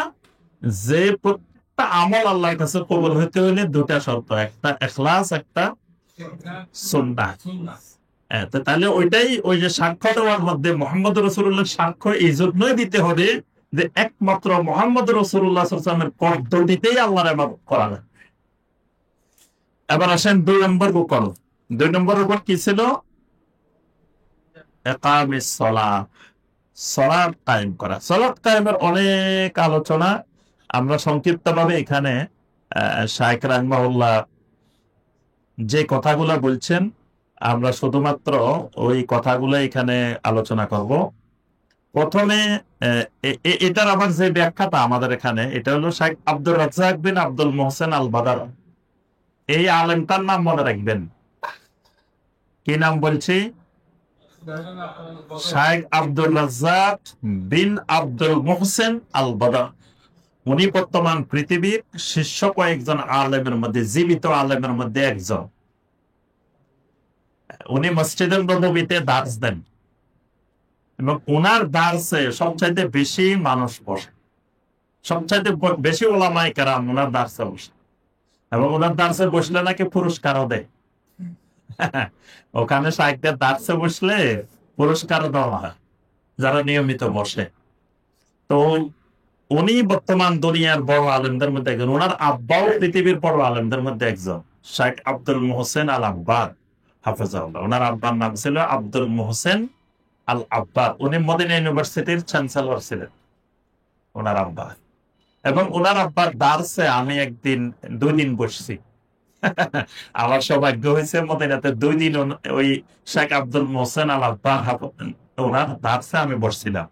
A: যে প্রত্যেকটা আমল আল্লাহর কাছে কবুল হতে হলে 2টা শর্ত, একটা ইখলাস, একটা সুন্নাহ। তাহলে ওইটাই, ওই যে সাক্ষ্য দেওয়ার মধ্যে মুহাম্মদ রাসূলুল্লাহর সাক্ষ্য এই জন্যই দিতে হবে যে একমাত্র মুহাম্মদ রাসূলুল্লাহ সাল্লাল্লাহু আলাইহি ওয়াসাল্লামের পদ্ধতিতেই আল্লাহর ইবাদত করা যায়। এবার আসেন 2 নম্বর রুকন। 2 নম্বর রুকন কি ছিল? ইকামিস সালাত, সালাত কায়েম করা। সালাত কায়েমের অনেক আলোচনা আমরা সংক্ষিপ্তভাবে এখানে শাইখ রাহিমাহুল্লাহ যে কথাগুলো বলছেন আমরা শুধুমাত্র ওই কথাগুলো এখানে আলোচনা করব। প্রথমে এটার আবার যে ব্যাখ্যাটা আমাদের এখানে, এটা হলো শাইখ আব্দুর রাজ্জাক বিন আব্দুল মুহসিন আল বাদার এই আলেমটার নাম মনে রাখবেন। কি নাম বলছি? শাইখ আব্দুর রাজ্জাক বিন আব্দুল মুহসেন আল বদর। উনি বর্তমান পৃথিবীর শীর্ষ কয়েকজন আলেমের মধ্যে, জীবিত আলেমের মধ্যে একজন। উনি মসজিদুল নববীতে দার্স দেন এবং ওনার দার্সে সবচাইতে বেশি মানুষ বসে, সবচাইতে বেশি ওলামায়ে কেরাম ওনার দার্সে বসে, এবং ওনার দার্সে বসলে নাকি পুরস্কারও দেয়। ওখানে শাইখদের দার্সে বসলে পুরস্কার দেওয়া হয় যারা নিয়মিত বসে। তো উনি বর্তমান দুনিয়ার বড় আলেমদের মধ্যে একজন। ওনার আব্বাও পৃথিবীর বড় আলেমদের মধ্যে একজন, শাইখ আব্দুল মুহসেন আল আব্বাদ হাফেজাহুল্লাহ। ওনার আব্বার নাম ছিল আব্দুল মুহসেন আল আব্বাদ। উনি মদিনা ইউনিভার্সিটির চ্যান্সেলর ছিলেন ওনার আব্বা। এবং ওনার আব্বার দার্সে আমি একদিন 2 দিন বসছি। আমার সৌভাগ্য হয়েছে মদিনাতে 2 দিন ওই শেখ আব্দুল মোহসেন আল আব্বাদ ওনার দার্সে আমি বসছিলাম।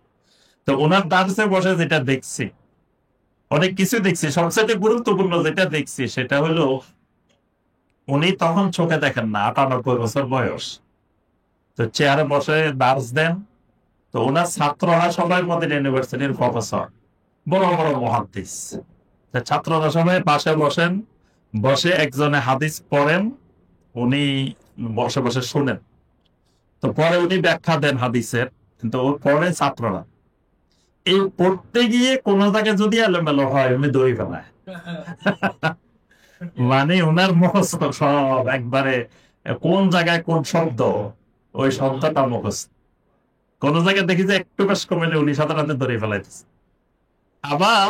A: তো ওনার দার্সে বসে যেটা দেখছি, অনেক কিছু দেখছি, সবচেয়ে গুরুত্বপূর্ণ যেটা দেখছি সেটা হলো উনি তখন চোখে দেখেন না, 98 বছর বয়স। তো চেয়ারে বসে দার্স দেন। তো ওনার ছাত্ররা সবাই মদিনা ইউনিভার্সিটির প্রফেসর, বড় বড় মুহাদ্দিস। ছাত্ররা সবাই পাশে বসেন, বসে একজনে হাদিস পড়েন, উনি বসে বসে শুনেন। তো পরে উনি ব্যাখ্যা দেন হাদিসের, কিন্তু ও পড়ে ছাত্ররা। এই পড়তে গিয়ে কোন জায়গায় যদি এলোমেলো হয় উনি দই ফেলায়। মানে ওনার মুখস্থ সব একবারে, কোন জায়গায় কোন শব্দ, ওই শব্দটা মুখস্থ। কোন জায়গায় দেখি যে একটু বেশ কমেলে উনি সাধারণত ধরে ফেলাইতেছে। আবার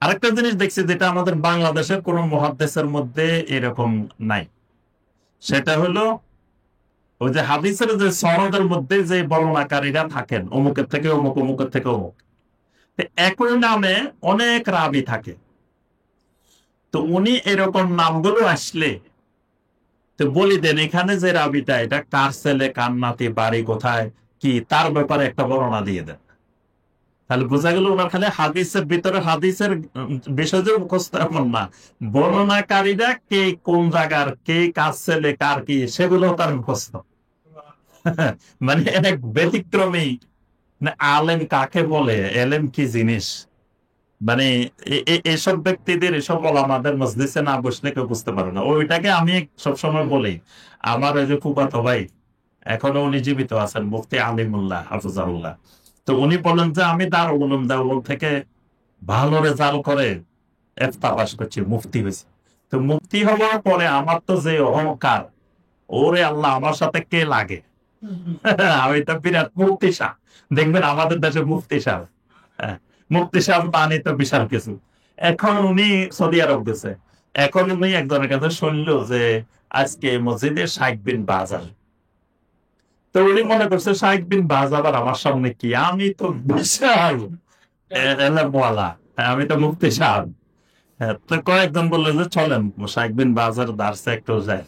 A: আরেকটা জিনিস দেখছি যেটা আমাদের বাংলাদেশের কোন মুহাদ্দিসের মধ্যে এরকম নাই, সেটা হলো ওই যে হাদিসের যে সনদের মধ্যে যে বর্ণনাকারীরা থাকেন, অমুকের থেকে অমুক, অমুকের থেকে অমুক, একই নামে অনেক রাবি থাকে। তো উনি এরকম নামগুলো আসলে তো বলি দেন এখানে যে রাবিটা, এটা কার ছেলে, কার নাতি, বাড়ি কোথায়, কি, তার ব্যাপারে একটা বর্ণনা দিয়ে দেন। তাহলে বোঝা গেল ওনার খালি হাদিসের ভিতরে হাদিসের বিষয় যে মুখস্থ এমন না, বর্ণনাকারীরা কে কোন জায়গার, কে কার ছেলে, কার কি, সেগুলো তার মুখস্থ। মানে এক ব্যতিক্রমী। আলেম কাকে বলে, এলেম কি জিনিস, মানে এসব ব্যক্তিদের, এসব আমাদের মজলিসে না বসলে কেউ বুঝতে পারে না। ওইটাকে আমি সবসময় বলি, আমার ওই যে ফুফাতো ভাই, এখনো উনি জীবিত আছেন, মুফতি আলিমুল্লাহ হাফিজাহুল্লাহ। তো উনি বলেন যে আমি দারুল উলুম দেওবন্দ থেকে ভালো রেজাল্ট করে ইফতা পাস করছি, মুফতি হয়েছি। তো মুফতি হওয়ার পরে আমার তো যে অহংকার, ওরে আল্লাহ আমার সাথে কে লাগে। আমি তো বিরাট মুফতি সাহ, দেখবেন আমাদের দেশে মুফতি সাহ, মুফতি সাহেব পানি তো বিশাল কিছু। এখন উনি সৌদি আরব গেছে, এখন উনি একজনের কাছে শুনলো যে আজকে মসজিদে শাইখ বিন বাজ আসবে। তো উনি মনে করছে শাইখ বিন বাজ আবার আমার সামনে কি, আমি তো বিশাল এলেমওয়ালা, আমি তো মুফতি সাহেব। তো কয়েকজন বললো যে চলেন শাইখ বিন বাজার দার্সে একটু যায়।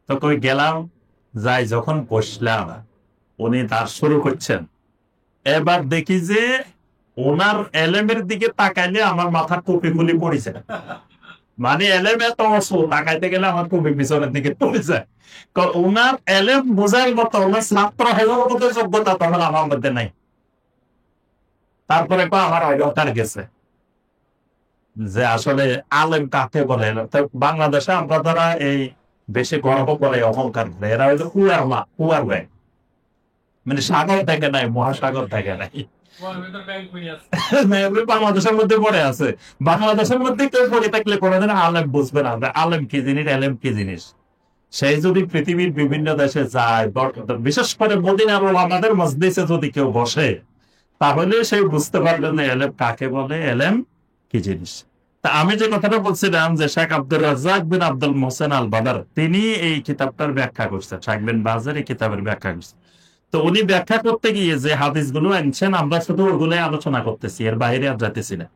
A: তো কই গেলাম, যাই যখন বসলাম উনি দার্স শুরু করছেন, এবার দেখি যে ওনার এলেমের দিকে তাকাইলে আমার মাথা টুপি খুলি পড়েছে। মানে এলেম এত অসুর, তাকাইতে গেলে আমার টুপি পিছনের দিকে পড়ে যায়। ওনার এলেম বোঝার মতো, ওনার ছাত্র হওয়ার মতো যোগ্যতা তখন আমার মধ্যে নাই। তারপরে আমার অহংকার গেছে যে আসলে আলেম কাকে বলে। বাংলাদেশে আমরা যারা এই বেশি গর্ব করে, অহংকার করে, এরা হয়তো কুয়ার ব্যাগ, মানে সাগর থেকে নাই, মহাসাগর থেকে নাই, বাংলাদেশের মধ্যে পড়ে আছে। বাংলাদেশের মধ্যে কেউ পড়ে থাকলে কোনোদিন আলেম বুঝবে না আলেম কি জিনিস, এলেম কি জিনিস। সেই যদি পৃথিবীর বিভিন্ন দেশে যায়, বিশেষ করে মদিনার আমাদের মজলিসে যদি কেউ বসে, তাহলে সে বুঝতে পারবে না এলেম কাকে বলে, এলেম কি জিনিস। তা আমি যে কথাটা বলছিলাম যে শেখ আব্দুর রাজ্জাক বিন আব্দুল মোহসেন আল বদর, তিনি এই কিতাবটার ব্যাখ্যা করছেন, শেখ বিন বাজের এই কিতাবের ব্যাখ্যা করছেন। তো উনি ব্যাখ্যা করতে গিয়ে যে হাদিসগুলো আনছেন, আমরা শুধু ওগুলো আলোচনা করতেছি, এর বাইরে আর যাইতেছি না।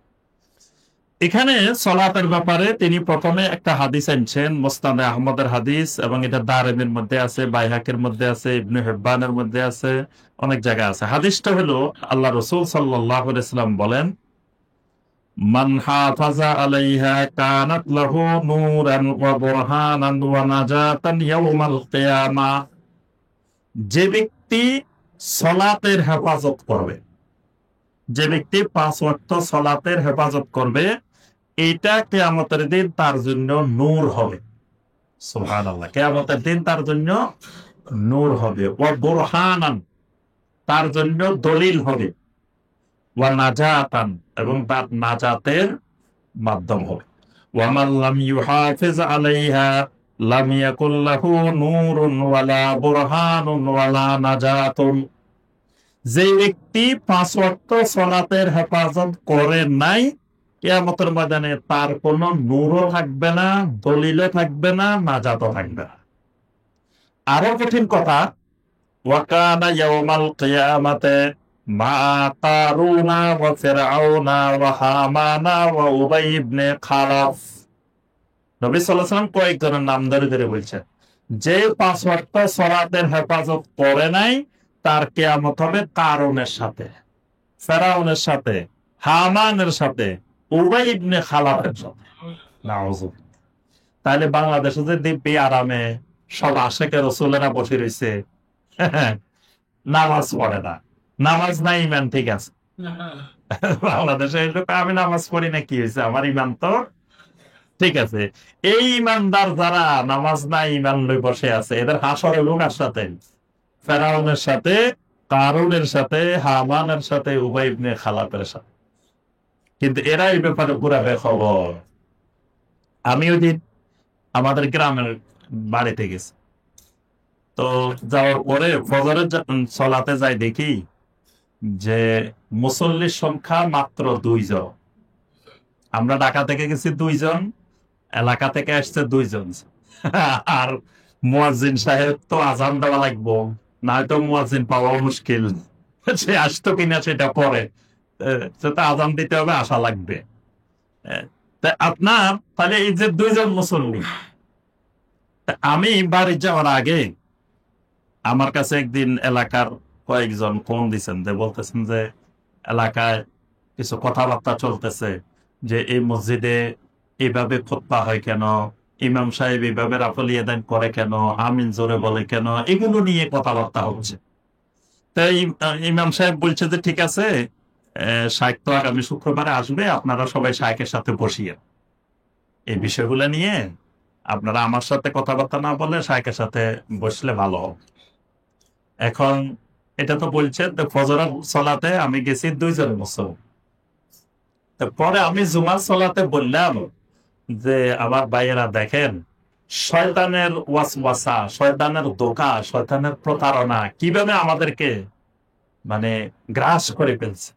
A: এখানে সলাতের ব্যাপারে তিনি প্রথমে একটা হাদিস আনছেন, মুসনাদে আহমদের হাদিস, এবং এটা দারিমির মধ্যে আছে, বাইহাকের মধ্যে আছে, ইবনে হিব্বানের মধ্যে আছে, অনেক জায়গায় আছে। হাদিসটা হলো আল্লাহ রাসূল সাল্লাল্লাহু আলাইহি ওয়াসাল্লাম বলেন, মান হাফাজা আলাইহা কানাত লাহু নূরান ওয়া বুরহানান ওয়া নাজাতান ইয়াউমাল কিয়ামাহ। যে ব্যক্তি সালাতের হেফাজত করবে, যে ব্যক্তি 5 ওয়াক্ত সালাতের হেফাজত করবে, এটা কিয়ামতের দিন তার জন্য নূর হবে। সুবহানাল্লাহ, কিয়ামতের দিন তার জন্য নূর হবে। ওয়া বুরহানান, তার জন্য দলিল হবে। ওয়া নাজাতান, এবং তার নাজাতের মাধ্যম হবে। ওয়া মান লাম ইউহাফিজ আলাইহা লাম ইয়াকুল লাহু নূরুন ওয়ালা বুরহানুন ওয়ালা নাজাতুন। যে ব্যক্তি 5 ওয়াক্ত সালাতের হেফাজত করে নাই, কিয়ামতের ময়দানে তার কোনো নূরও থাকবে না, দলিলও থাকবে না, নাজাতও থাকবে না। আরো কঠিন কথা, ওয়া কানা ইয়াউমাল কিয়ামাতে মা কারুনা ওয়া ফিরআউনা ওয়া হামানা ওয়া উবাই ইবনে খালাফ। নবী সাল্লাল্লাহু আলাইহি ওয়াসাল্লাম কয়েকজনের নাম ধরে ধরে বলছেন, যে 5 ওয়াক্ত সালাতের হেফাজত করে নাই, তার কিয়ামত হবে কারুনের সাথে, ফেরাউনের সাথে, হামানের সাথে, উবাই ইবনে খালাফের সাথে। নাউযুবিল্লাহ। তাহলে বাংলাদেশে যে দিব্যি আরামে সব আশেকে রসুলেরা বসে রয়েছে, নামাজ পড়ে না, নামাজ নাই, ইমান ঠিক আছে। বাংলাদেশে আমি নামাজ পড়ি না, কি হয়েছে, আমার ইমান তো ঠিক আছে। এই ইমানদার যারা নামাজ নাই, ইমান লই বসে আছে, এদের হাসর এবং কার সাথে? ফেরাউনের সাথে, কারুনের সাথে, হামানের সাথে, উবাই ইবনে খালাফের সাথে। কিন্তু এরা এই ব্যাপারে পুরা বেখবর। আমি ওই দিন আমাদের গ্রামের বাড়িতে গেছি, তো যাওয়ার পরে ফজরের সলাতে যাই, দেখি যে মুসল্লির সংখ্যা মাত্র 2 জন। আমরা ঢাকা থেকে গেছি 2 জন, এলাকা থেকে আসছে 2 জন। আর মুয়াজ্জিন সাহেব তো আজান দেওয়া লাগবো, নয়তো মুয়াজ্জিন পাওয়া মুশকিল। সে আসতো কিনা সেটা পরে, সেটা আজান দিতে হবে, আসা লাগবে। আপনার তাহলে এই যে 2 জন মুসল্লি, আমি বাড়ি যাওয়ার আগে আমার কাছে একদিন এলাকার কয়েকজন ফোন দিচ্ছেন, যে বলতেছেন যে এলাকায় কিছু কথাবার্তা চলতেছে, যে এই মসজিদে এইভাবে খুতবা হয় কেন, ইমাম সাহেব এইভাবে রাফল ইয়াদান করে কেন, আমিন জোরে বলে কেন, এগুলো নিয়ে কথাবার্তা হচ্ছে। তাই ইমাম সাহেব বলছে যে ঠিক আছে, শাইখ তো আগামী শুক্রবারে আসবে, আপনারা সবাই শাইখের সাথে বসিয়ে এই বিষয়গুলো নিয়ে আপনারা আমার সাথে কথাবার্তা না বলে শাইখের সাথে বসলে ভালো হবে। এখন এটা তো বলছেন ফজরের সলাতে আমি গেছি 2 জন মুসল্লি। পরে আমি জুমার সলাতে বললাম যে আমার ভাইয়েরা দেখেন, শয়তানের ওয়াসওয়াসা, শয়তানের ধোঁকা, শয়তানের প্রতারণা কিভাবে আমাদেরকে মানে গ্রাস করে ফেলছে।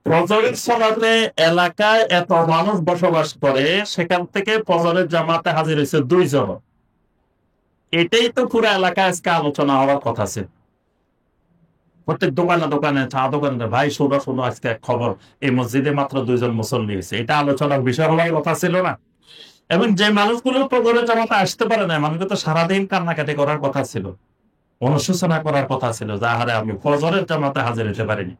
A: ফজরের সলাতে এলাকায় এত মানুষ বসবাস করে, সেখান থেকে ফজরের জামাতে হাজির হয়েছে 2 জন। এটাই তো পুরো এলাকায় আজকে আলোচনা হওয়ার কথা ছিল। প্রত্যেক দোকানে দোকানে, চা দোকানে, ভাই শোনো শোনো, আজকে এক খবর, এই মসজিদে মাত্র 2 জন মুসল্লি হয়েছে। এটা আলোচনার বিষয় হওয়ার কথা ছিল না? এবং যে মানুষগুলো ফজরের জামাতে আসতে পারে না, মানুষকে তো সারাদিন কান্নাকাটি করার কথা ছিল, অনুশোচনা করার কথা ছিল, যে আহারে আমি ফজরের জামাতে হাজির হতে পারিনি।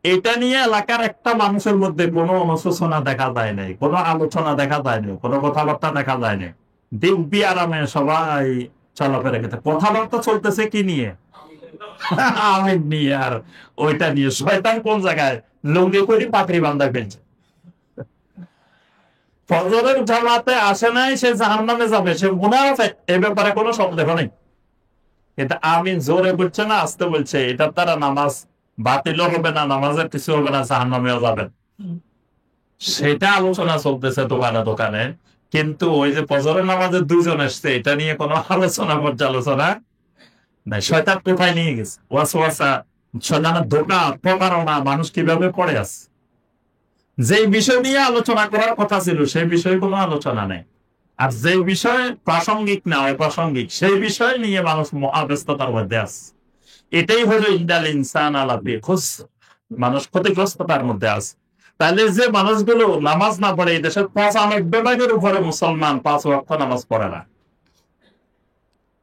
A: এটা নিয়ে এলাকার একটা মানুষের মধ্যে কোনো অনুশোচনা দেখা যায় নাই, কোনো আলোচনা দেখা যায় নাই, কোনো কথাবার্তা দেখা যায় নাই। দিব্যি আরামে সবাই চলাফেরা খেতে, কথাবার্তা চলতেছে কি নিয়ে? আমিন নিয়ে, আর ওইটা নিয়ে শয়তান কোন জায়গায় লুঙ্গি করে পাকড়ি বান্ধা ফেলছে। ফজরের জামাতে আসে নাই, সে জাহান্নামে যাবে, সে মুনাফিক, এ ব্যাপারে কোনো সন্দেহ নেই। এটা আমিন জোরে বলছে না, আসতে বলছে, এটার দ্বারা নামাজ বাতিলও হবে না, নামাজের কিছু হবে না, জাহান্নামেও যাবেন, সেটা আলোচনা চলতেছে দোকানে দোকানে। কিন্তু ওই যে ফজরের নামাজে 2 জন আসছে, এটা নিয়ে কোনো আলোচনা পর্যালোচনা নাই। শয়তান কোথায় নিয়ে গেছে, ওয়াসওয়াসা, শয়তানের ধোঁকা, প্রতারণা, মানুষ কিভাবে পড়ে আছে। যে বিষয় নিয়ে আলোচনা করার কথা ছিল, সেই বিষয়ে কোনো আলোচনা নেই। আর যে বিষয় প্রাসঙ্গিক না, অপ্রাসঙ্গিক, সেই বিষয় নিয়ে মানুষ মহাব্যস্ততার মধ্যে আছে। এটাই হলো ইন্দাল ইনসান আলা ফি খুসর, মানুষ ক্ষতিগ্রস্ততার মধ্যে আছে। তাহলে যে মানুষগুলো নামাজ না পড়ে, এই দেশের 95% উপরে মুসলমান 5 ওয়াক্ত নামাজ পড়ে না।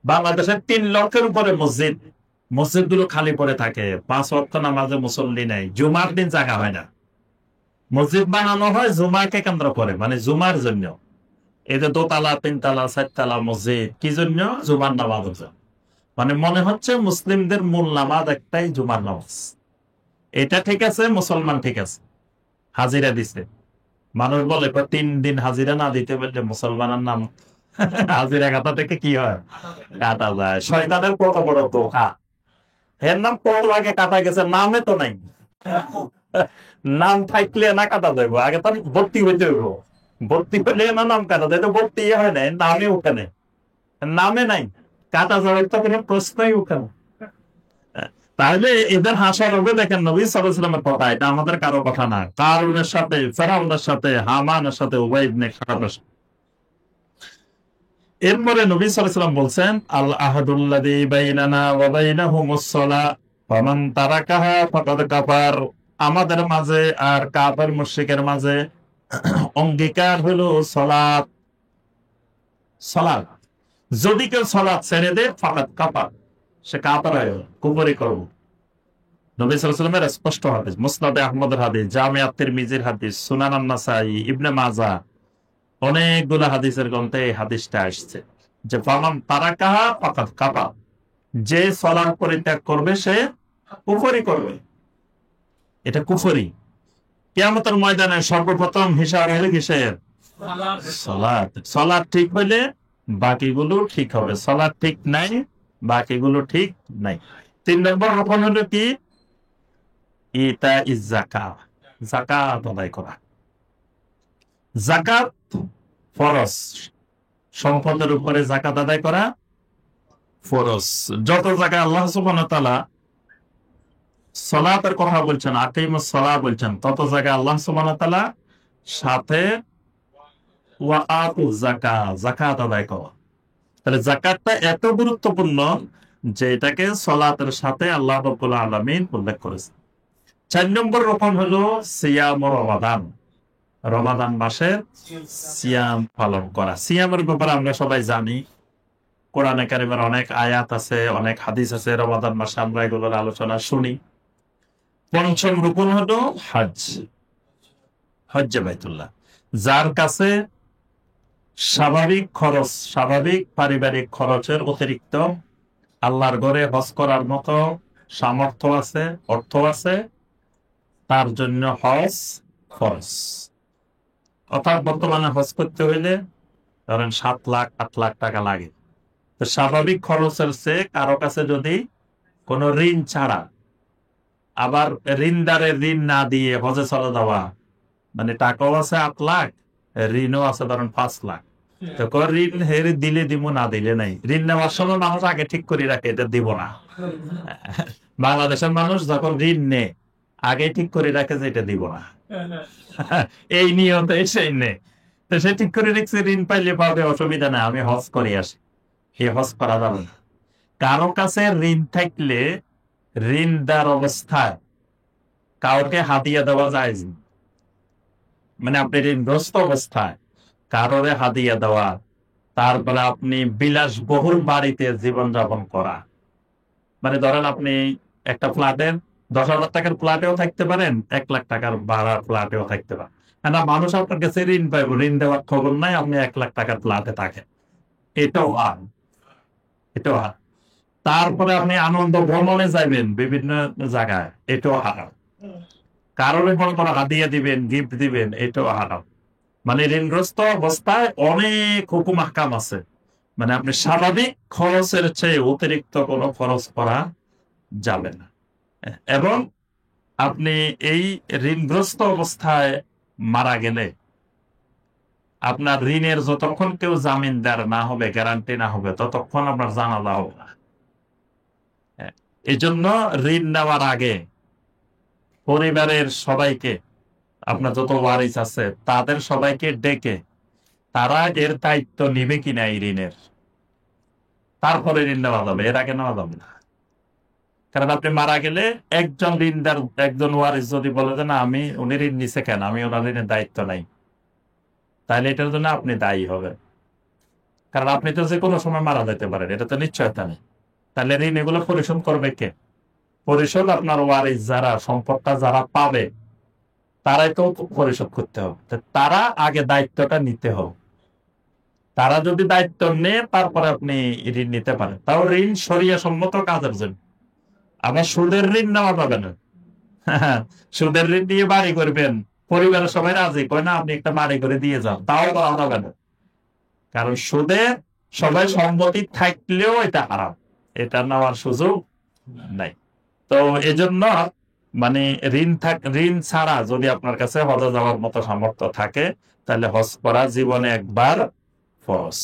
A: বাংলাদেশের 3 লক্ষের উপরে মসজিদগুলো খালি পড়ে থাকে, 5 ওয়াক্ত নামাজে মুসল্লি নেই, জুমার দিন জায়গা হয় না। মসজিদ বানানো হয় জুমাকে কেন্দ্র করে, মানে জুমার জন্য। এই যে দোতলা, তিনতলা, চারতলা মসজিদ কি জন্য? জুমার নামাজের জন্য। মানে মনে হচ্ছে মুসলিমদের মূল নামাজ একটাই, জুমার নামাজ। এটা ঠিক আছে, মুসলমান ঠিক আছে, হাজিরা দিছে। মানুষ বলে 3 দিন হাজিরা না দিতে পারলে মুসলমানের নাম হাজিরা খাতা থেকে কি হয়? কাটা যায়। শয়তানের কত বড় ধোঁকা! এর নাম কত আগে কাটা গেছে, নামে তো নাই। নাম থাকলে না কাটা যাবো, আগে তো ভর্তি হইতে হইব। ভর্তি হইলে না নাম কাটা যায়, তো ভর্তি হয় নাই, নামে ওখানে, নামে নাই, কাটা যাবে তো কোনো প্রশ্নই ওখানে। তাহলে এদের হাসার হবে, দেখেন নবী সাল্লাল্লাহু আলাইহি ওয়াসাল্লামের কথা, এটা আমাদের কারো কথা না। কারুনের সাথে, ফেরাউনের সাথে, হামানের সাথে, উবাই ইবনে খালাফের সাথে। এরপরে নবী সাল্লাল্লাহু আলাইহি ওয়াসাল্লাম বলছেন, আল আহাদুল্লাযী বাইনানা ওয়া বাইনাহুমুস সালাহ ফামান তারাকাহা ফাকাদ কাফার। আমাদের মাঝে আর কাফের মুশরিকের মাঝে অঙ্গীকার হলো সালাত। সালাত, যদি কেউ সালাত ছেড়ে দেয় ফাকাদ কাফার, সে কাফের হয়ে গেল, কুফরি করবে। নবী সাল্লাল্লাহু আলাইহি ওয়াসাল্লামের স্পষ্ট হাদিস, মুসনাদে আহমদের হাদিস, জামিআত তিরমিজির হাদিস, সুনান আন-নাসাই, ইবনে মাজাহ, অনেকগুলো হাদিসের গ্রন্থে এই হাদিসটা আসছে যে ফামান তারাকাহা ফাকাদ কাফার, যে সালাত পরিত্যাগ করবে সে কুফরি করবে। এটা কুফরি। কিয়ামতের ময়দানে সর্বপ্রথম হিসাব হলো কিসের? সালাত। সালাত ঠিক হইলে বাকিগুলো ঠিক হবে, সালাত ঠিক নাই, বাকিগুলো ঠিক নাই। 3 নম্বর রকম হলো কি? ইতা ইজ যাকাত, যাকাত আদায় করা। যাকাত ফরজ, সম্পদের উপরে যাকাত আদায় করা ফরজ। যত জায়গায় আল্লাহ সুবহানাহু ওয়া তাআলা সালাতের কথা বলছেন, আকিমুস সালাহ বলছেন, তত জায়গায় আল্লাহ সুবহানাহু ওয়া তাআলা সাথে ওয়া আতুজ যাকাত, যাকাত আদায় করা। তাহলে যাকাতটা এত গুরুত্বপূর্ণ যে এটাকে সালাতের সাথে আল্লাহ রাব্বুল আলামিন উল্লেখ করেছেন। 4 নম্বর রকম হলো সিয়াম রমাদান, রমাদান মাসের সিয়াম পালন করা। সিয়ামের ব্যাপারে আমরা সবাই জানি, কোরআনে কারিমের অনেক আয়াত আছে, অনেক হাদিস আছে, রমাদান মাসে আমরা এগুলোর আলোচনা শুনি। 5ম রকম হলো হজ, হজ্জে বাইতুল্লাহ। যার কাছে স্বাভাবিক খরচ, স্বাভাবিক পারিবারিক খরচের অতিরিক্ত আল্লাহর ঘরে হজ করার মতো সামর্থ্য আছে, অর্থ আছে, তার জন্য হজ ফরজ। অর্থাৎ বর্তমানে হজ করতে হইলে ধরেন 7 লাখ 8 লাখ টাকা লাগে। তো স্বাভাবিক খরচের চেয়ে কারো কাছে যদি কোনো ঋণ ছাড়া, আবার ঋণদারে ঋণ না দিয়ে হজে চলে যাওয়া, মানে টাকাও আছে 8 লাখ, ঋণও আছে ধরেন 5 লাখ, তো ঋণ হেরে দিলে দিব, না দিলে নাই। ঋণ নেওয়ার সময় মানুষ আগে ঠিক করে রাখে, এটা দিব না। বাংলাদেশের মানুষ যখন ঋণ নেয় আগে ঠিক করে রাখে যে এটা দিব না, এই নিয়ত সেই নেই। তো সে ঠিক করে রেখেছে ঋণ পাইলে পাবে, অসুবিধা নাই, আমি হজ করে আসি। এই হজ করা যাবে না। কারো কাছে ঋণ থাকলে ঋণদার অবস্থায় কাউকে হাদিয়া দেওয়া যায় না। মানে আপনি ঋণগ্রস্ত অবস্থায় কারোরে হাদিয়া দেওয়া, তারপরে আপনি বিলাসবহুল বাড়িতে জীবনযাপন করা। মানে ধরেন আপনি একটা ফ্ল্যাটের 10,000 টাকার ফ্ল্যাটেও থাকতে পারেন, 1 লাখ টাকার ভাড়ার ফ্ল্যাটেও থাকতে পারেন। না, মানুষ আপনার কাছে ঋণ পাইব, ঋণ দেওয়ার খবর নাই, আপনি 1 লাখ টাকার ফ্ল্যাটে থাকেন, এটাও আর, এটাও আর। তারপরে আপনি আনন্দ ভ্রমণে যাবেন বিভিন্ন জায়গায়, এটাও হারাম। কারণে মনে করেন হাদিয়া দিবেন, গিফট দিবেন, এটাও হারাম। মানে ঋণগ্রস্ত অবস্থায় অনেক হুকুম আহকাম আছে। মানে আপনি স্বাভাবিক খরচের চেয়ে অতিরিক্ত কোনো খরচ করা যাবে না। এবং আপনি এই ঋণগ্রস্ত অবস্থায় মারা গেলে আপনার ঋণের যতক্ষণ কেউ জামিনদার না হবে, গ্যারান্টি না হবে, ততক্ষণ আপনার জানাজা হবে না। এই জন্য ঋণ নেওয়ার আগে পরিবারের সবাইকে, আপনার যত ওয়ারিস আছে তাদের সবাইকে ডেকে তারা এর দায়িত্ব নিবে কিনা এই ঋণের, তারপরে ঋণ নেওয়া যাবে, এর আগে নেওয়া যাবে না। কারণ আপনি মারা গেলে একজন ঋণদার, একজন ওয়ারিস যদি বলে যে না, আমি উনি ঋণ নিছে কেন, আমি ওনার ঋণের দায়িত্ব নাই, তাহলে এটার জন্য আপনি দায়ী হবেন। কারণ আপনি তো যে কোনো সময় মারা যেতে পারেন, এটা তো নিশ্চয়তা নেই। তাহলে ঋণ এগুলো পরিশোধ করবে কে? পরিশোধ আপনার ওয়ারিস যারা, সম্পদটা যারা পাবে তারাই তো পরিশোধ করতে হবে। তো তারা আগে দায়িত্বটা নিতে হবে। তারা যদি দায়িত্ব নেয় তারপরে আপনি ঋণ নিতে পারেন, তাও ঋণ শরিয়া সম্মত কাজের জন্য। আবার সুদের ঋণ নেওয়া যাবে না। সুদের ঋণ নিয়ে বাড়ি করবেন, পরিবারের সবাই রাজি, কয় না আপনি একটা বাড়ি করে দিয়ে যান, তাও করা যাবে না। কারণ সুদে সবাই সম্মতি থাকলেও এটা হারাম, এটা নেওয়ার সুযোগ নাই। তো এজন্য মানে ঋণ ছাড়া যদি আপনার কাছে হজে যাওয়ার মতো সামর্থ্য থাকে, তাহলে হজ করা জীবনে একবার ফরজ।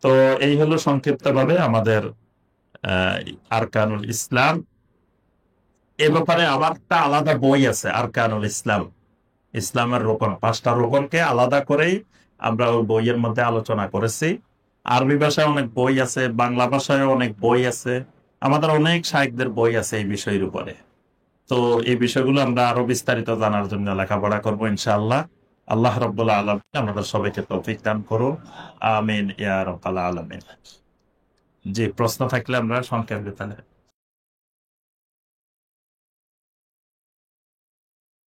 A: তো এই হলো সংক্ষিপ্ত ভাবে আমাদের আরকানুল ইসলাম। এ ব্যাপারে আমার একটা আলাদা বই আছে, আরকানুল ইসলাম, ইসলামের রোকন, 5টা রোকনকে আলাদা করেই আমরা ওই বইয়ের মধ্যে আলোচনা করেছি। আরবি ভাষায় অনেক বই আছে, বাংলা ভাষায় অনেক বই আছে, আমাদের অনেক শায়েখদের বই আছে এই বিষয়ের উপরে। তো এই বিষয়গুলো আমরা আরো বিস্তারিত জানার জন্য লেখাপড়া করবো ইনশাআল্লাহ। আল্লাহ রাব্বুল আলামিন আমাদের সবাইকে তৌফিক দান করুন, আমিন ইয়া রাব্বাল আলামিন। জি, প্রশ্ন থাকলে আমরা সংক্ষেপে